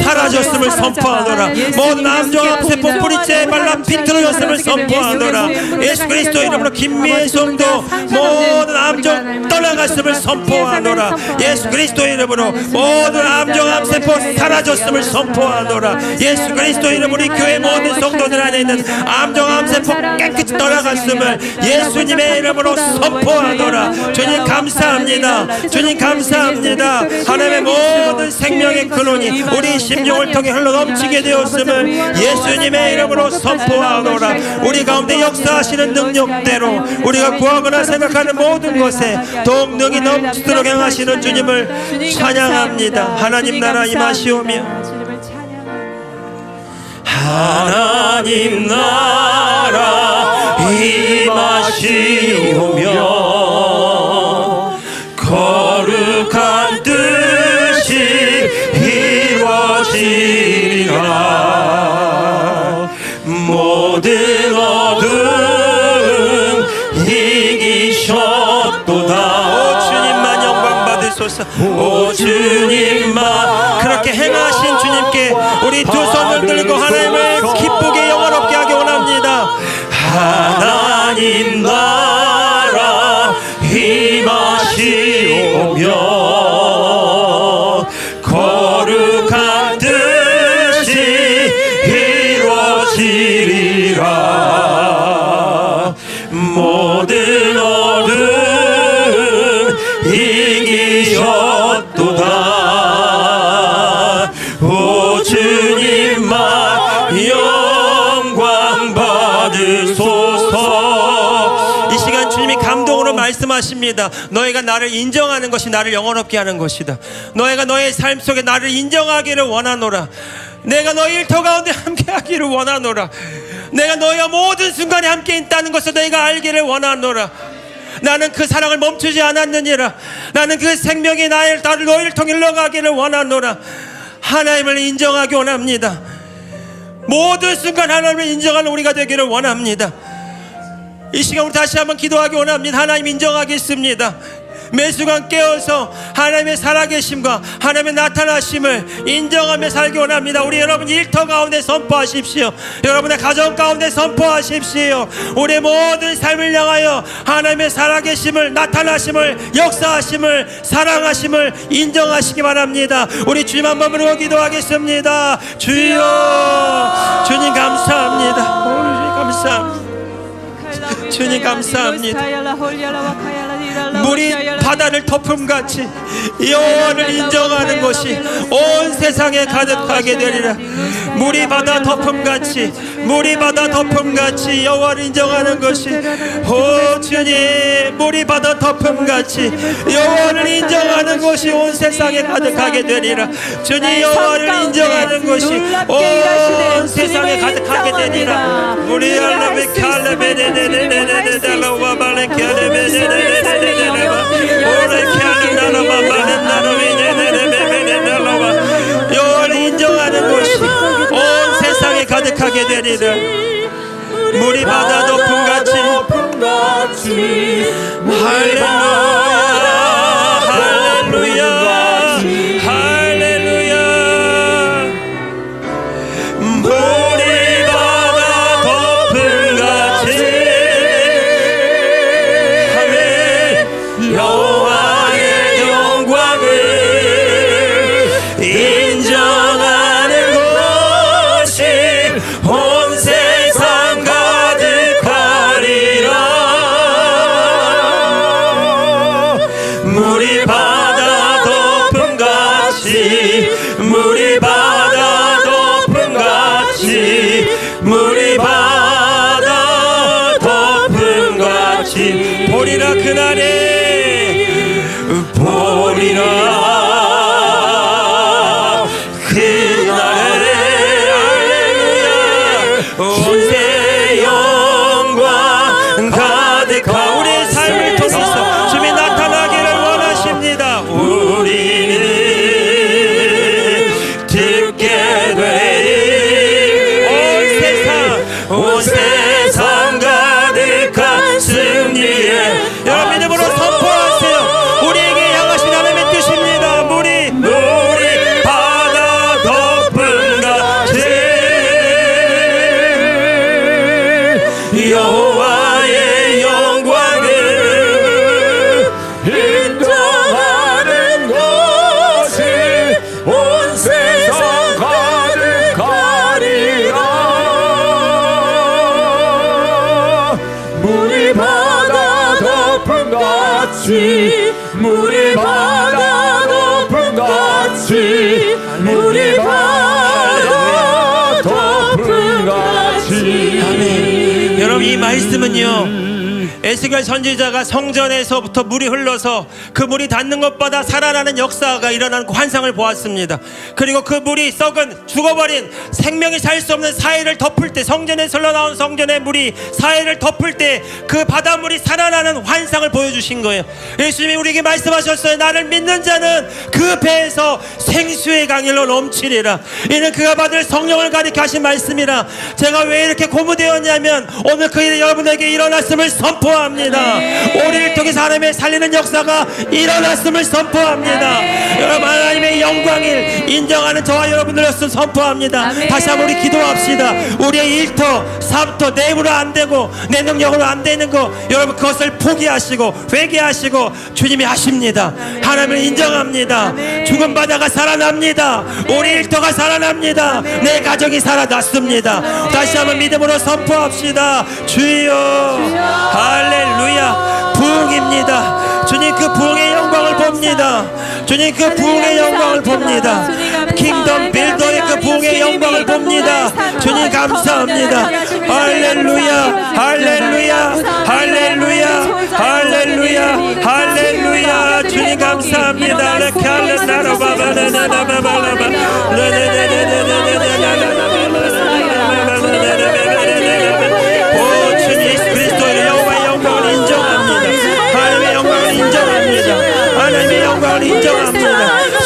사라졌음을 선포하노라. 모든 암종암 세포 뿌리째 말라 비틀어졌음을 선포하노라. 예수 그리스도 이름으로 김미애 성도 모든 암종 떠나갔음을 선포하노라. 예수 그리스도 이름으로 모든 암종암 세포 사라졌음을 선포하노라. 예수 그리스도 이름으로 우리 교회 모든 성도들 안에 있는 암종암 세포 깨끗이 떠나갔음을 예수님의 이름으로 선포하노라. 주님 감사합니다. 주님 감사합니다. 하나님의 모든 생명의 근원이 우리 심령을 통해 흘러넘치게 되었음을 예수님의 이름으로 선포하노라. 우리 가운데 역사하시는 능력대로 우리가 구하거나 생각하는 모든 것에 동능이 넘치도록 행하시는 주님을 찬양합니다. 하나님 나라 임하시오며 하나님 나라 임하시오며 거룩한 뜻이 이루어지리라. 모든 어둠 이기셨도다. 오 주님만 영광 받으소서. 오 주님만 그렇게 행하신 주님께 우리 두 손을 들고 하나님을 기쁘게 영원롭게 하기 원합니다. 하나님 나라 임하시오며 거룩한 뜻이 이루어지리라. 모든 어둠 이기셨도다. 오 주님만 영광 받으소서. 이 시간 주님이 감동으로 말씀하십니다. 너희가 나를 인정하는 것이 나를 영원롭게 하는 것이다. 너희가 너의 삶 속에 나를 인정하기를 원하노라. 내가 너희 일터 가운데 함께하기를 원하노라. 내가 너희와 모든 순간에 함께 있다는 것을 너희가 알기를 원하노라. 나는 그 사랑을 멈추지 않았느니라. 나는 그 생명이 나를 너희를 통해 흘러가기를 원하노라. 하나님을 인정하기 원합니다. 모든 순간 하나님을 인정하는 우리가 되기를 원합니다. 이 시간 우리 다시 한번 기도하기 원합니다. 하나님 인정하겠습니다. 매 순간 깨어서 하나님의 살아계심과 하나님의 나타나심을 인정하며 살기 원합니다. 우리 여러분 일터 가운데 선포하십시오. 여러분의 가정 가운데 선포하십시오. 우리의 모든 삶을 향하여 하나님의 살아계심을, 나타나심을, 역사하심을, 사랑하심을 인정하시기 바랍니다. 우리 주님 한번 부르고 기도하겠습니다. 주여, 주님 감사합니다. 주님 감사합니다. 주님 감사합니다. 물이 바다를 덮음같이 여호와를 인정하는 것이 온 세상에 가득하게 되리라. 물이 바다 덮음같이, 물이 바다 덮음같이 여호와를 인정하는 것이, 오 주님, 물이 바다 덮음같이 여호와를 인정하는 것이 온 세상에 가득하게 되리라. 주님, 여호와를 인정하는 것이 온 세상에 가득하게 되리라. 우리 알라베 칼레베데데데데데데라와 발레케레베데데데데데라와 여호와를 인정하는 것이 온 세상에 가득하게 되리라. 물이 바다 덮음같이 할렐루야 할렐루야 할렐루야 물이 바다 덮음같이 물이 바다 덮음같이 물이 바다 덮음같이 보리라 그날에 보리라 그날에 할렐루야 온세 영광 가득하 우리의 삶을 통해서 주님이 나타나기를 원하십니다. 우리는 듣게 되리 온 세상 가득한 승리에 여러분 믿음으로 선포하세요. 우리에게 향하신 하나님의 뜻입니다. 물이 바다 덮음같이 여호와의 영광을 인정하는 것이 온 세상 가득하리라. 물이 바다 덮음같이 물이 바다 덮음같이 물이 바다 덮음같이 여러분 이 말씀은요 에스겔 선지자가 성전에서부터 물이 흘러서 그 물이 닿는 것마다 살아나는 역사가 일어나는 그 환상을 보았습니다. 그리고 그 물이 썩은 죽어버린 생명이 살 수 없는 사해를 덮을 때 성전에서 흘러나온 성전의 물이 사해를 덮을 때 그 바닷물이 살아나는 환상을 보여주신 거예요. 예수님이 우리에게 말씀하셨어요. 나를 믿는 자는 그 배에서 생수의 강일로 넘치리라. 이는 그가 받을 성령을 가리켜 하신 말씀이라. 제가 왜 이렇게 고무되었냐면 오늘 그 일이 여러분에게 일어났음을 선포합니다. 우리를 통해서 하나님의 살리는 역사가 일어났음을 선포합니다. 여러분 하나님의 영광을 인정하는 저와 여러분들로서 선포합니다. 다시 한번 우리 기도합시다. 우리의 일터, 사부터 내 힘으로 안 되고 내 능력으로 안 되는 거 여러분 그것을 포기하시고 회개하시고 주님이 하십니다. 하나님을 인정합니다. 죽은 바다가 살아납니다. 우리 일터가 살아납니다. 내 가정이 살아났습니다. 다시 한번 믿음으로 선포합시다. 주여 할렐루야. 부흥입니다. 주님 그 부흥의 영광을 봅니다. 주님 그 부흥의 영광을 봅니다. 킹덤 빌더의 그 부흥의 영광을 봅니다. 주님 감사합니다. 할렐루야 할렐루야 할렐루야 할렐루야 할렐루야. 주님 감사합니다. 오 주님 예수 그리스도의 여호와의 영광을 인정합니다. 하나님의 영광을 인정합니다. 하나님의 영광을 인정합니다.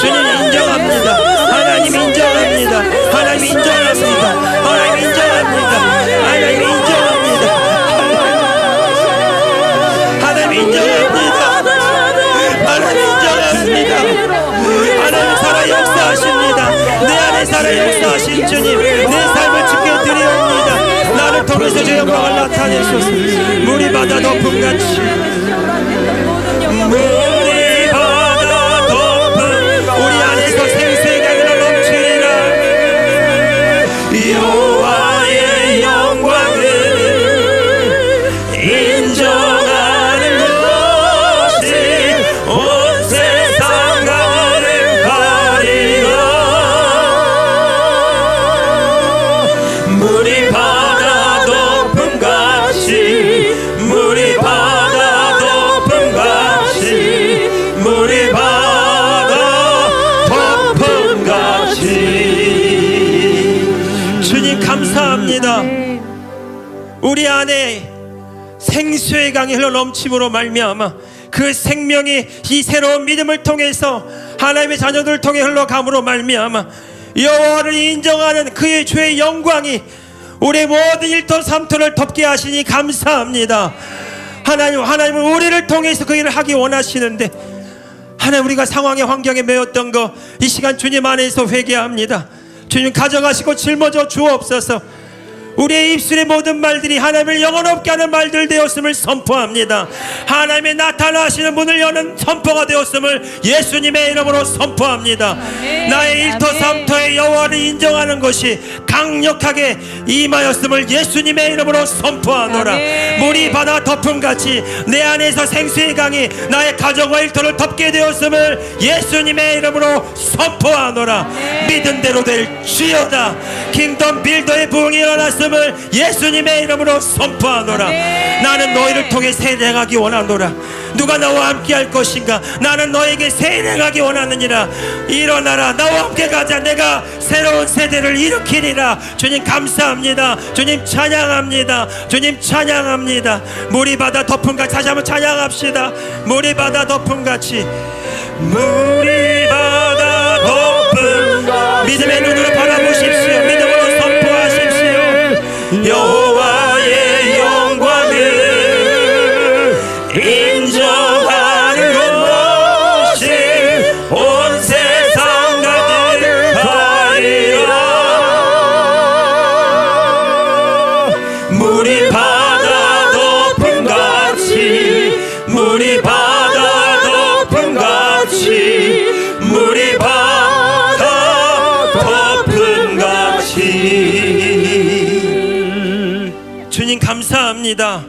주님 인정합니다. 하나님 인정합니다. 하나님 인정합니다. 하나님 인정합니다. 하나님 인정합니다. 하나님 인정합니다. 하나님 인정합니다. 하나님 살아 역사하십니다. 내 안에 살아 역사하신 주님 내 삶을 주께 드리옵니다. 나를 통해서 주 영광을 나타내소서. 물이 바다 덮음같이 물이 바다 덮음 우리 안에서 생수의 강으로 넘치리라. 여호와의 영광을 인정하는 것이 온 세상 가득하리라. 물이 바다 덮음같이 물이 바다 덮음같이 물이 바다 덮음같이. 주님 감사합니다. 우리 안에 생수의 강이 흘러 넘침으로 말미암아 그 생명이 이 새로운 믿음을 통해서 하나님의 자녀들을 통해 흘러감으로 말미암아 여호와를 인정하는 그의 주의 영광이 우리의 모든 일터 삼터를 덮게 하시니 감사합니다. 하나님은 우리를 통해서 그 일을 하기 원하시는데 하나님 우리가 상황의 환경에 매였던 거 이 시간 주님 안에서 회개합니다. 주님 가져가시고 짊어져 주옵소서. 우리의 입술의 모든 말들이 하나님을 영혼 없게 하는 말들 되었음을 선포합니다. 하나님의 나타나시는 문을 여는 선포가 되었음을 예수님의 이름으로 선포합니다. 나의 일터 삼터의 여호와를 인정하는 것이 강력하게 임하였음을 예수님의 이름으로 선포하노라. 아멘. 물이 바다 덮음같이 내 안에서 생수의 강이 나의 가정과 일터를 덮게 되었음을 예수님의 이름으로 선포하노라. 믿은 대로 될지어다. 킹덤 빌더의 부흥이 일어났음을 예수님의 이름으로 선포하노라. 나는 너희를 통해 세례하기 원하노라. 누가 나와 함께 할 것인가? 나는 너에게 세례하기 원하느니라. 일어나라, 나와 함께 가자. 내가 새로운 세대를 일으키리라. 주님 감사합니다. 주님 찬양합니다. 주님 찬양합니다. 물이 바다 덮음같이, 다시 한번 찬양합시다. 물이 바다 덮음같이, 물이 바다 덮음같이. 믿음의 눈으로 바라보십시오. 믿음으로 선포하십시오. 여호와의 영광을 인정하는 것이 온 세상 가득하리라. 물이 바다 덮음같이, 물이 바다 덮음같이, 물이 바다 덮음같이. 주님 감사합니다.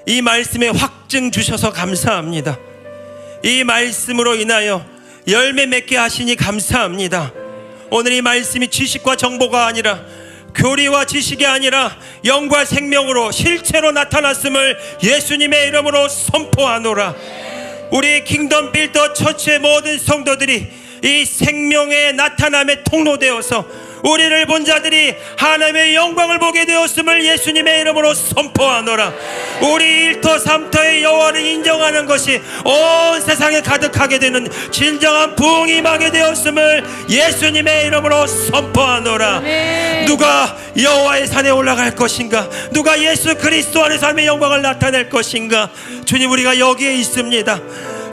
이 말씀에 확증 주셔서 감사합니다. 이 말씀으로 인하여 열매 맺게 하시니 감사합니다. 오늘 이 말씀이 지식과 정보가 아니라, 교리와 지식이 아니라 영과 생명으로 실체로 나타났음을 예수님의 이름으로 선포하노라. 우리 킹덤 빌더 처치의 모든 성도들이 이 생명의 나타남에 통로되어서 우리를 본 자들이 하나님의 영광을 보게 되었음을 예수님의 이름으로 선포하노라. 우리 일터 삼터의 여호와를 인정하는 것이 온 세상에 가득하게 되는 진정한 부흥이 임하게 되었음을 예수님의 이름으로 선포하노라. 누가 여호와의 산에 올라갈 것인가? 누가 예수 그리스도 안에서 하나님의 영광을 나타낼 것인가? 주님, 우리가 여기에 있습니다.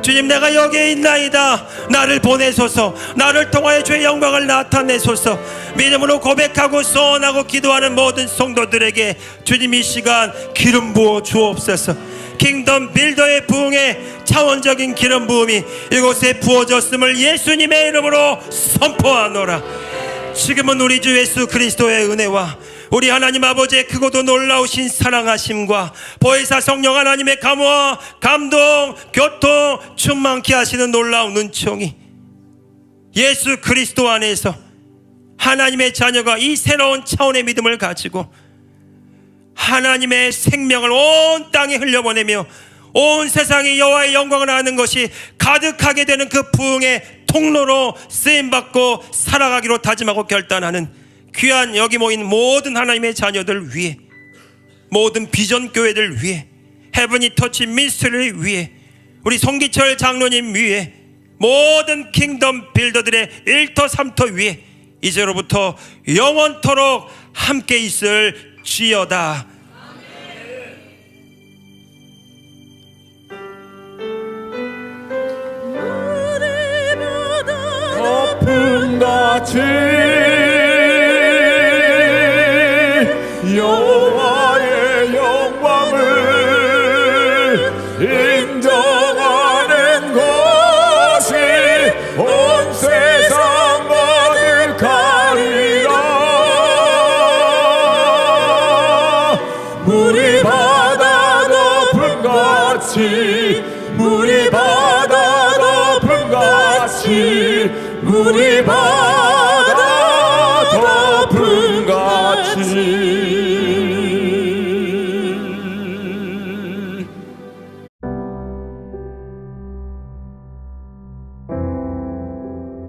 주님, 내가 여기에 있나이다. 나를 보내소서. 나를 통하여 주의 영광을 나타내소서. 믿음으로 고백하고 소원하고 기도하는 모든 성도들에게 주님 이 시간 기름 부어 주옵소서. 킹덤 빌더의 부흥의 차원적인 기름 부음이 이곳에 부어졌음을 예수님의 이름으로 선포하노라. 지금은 우리 주 예수 그리스도의 은혜와 우리 하나님 아버지의 크고도 놀라우신 사랑하심과 보혜사 성령 하나님의 감화, 감동, 교통 충만케 하시는 놀라운 은총이 예수 그리스도 안에서 하나님의 자녀가 이 새로운 차원의 믿음을 가지고 하나님의 생명을 온 땅에 흘려보내며 온 세상이 여호와의 영광을 아는 것이 가득하게 되는 그 부흥의 통로로 쓰임받고 살아가기로 다짐하고 결단하는 귀한 여기 모인 모든 하나님의 자녀들 위해, 모든 비전 교회들 위해, 헤븐이 터치 미니스트리를 위해, 우리 송기철 장로님 위해, 모든 킹덤 빌더들의 1터 3터 위해 이제로부터 영원토록 함께 있을 지어다. 덮음같이 여호와의 영광을 인정하는 것이 온 세상 가득하리라. 물이 바다 덮음같이, 물이 바다 덮음같이, 물이 바다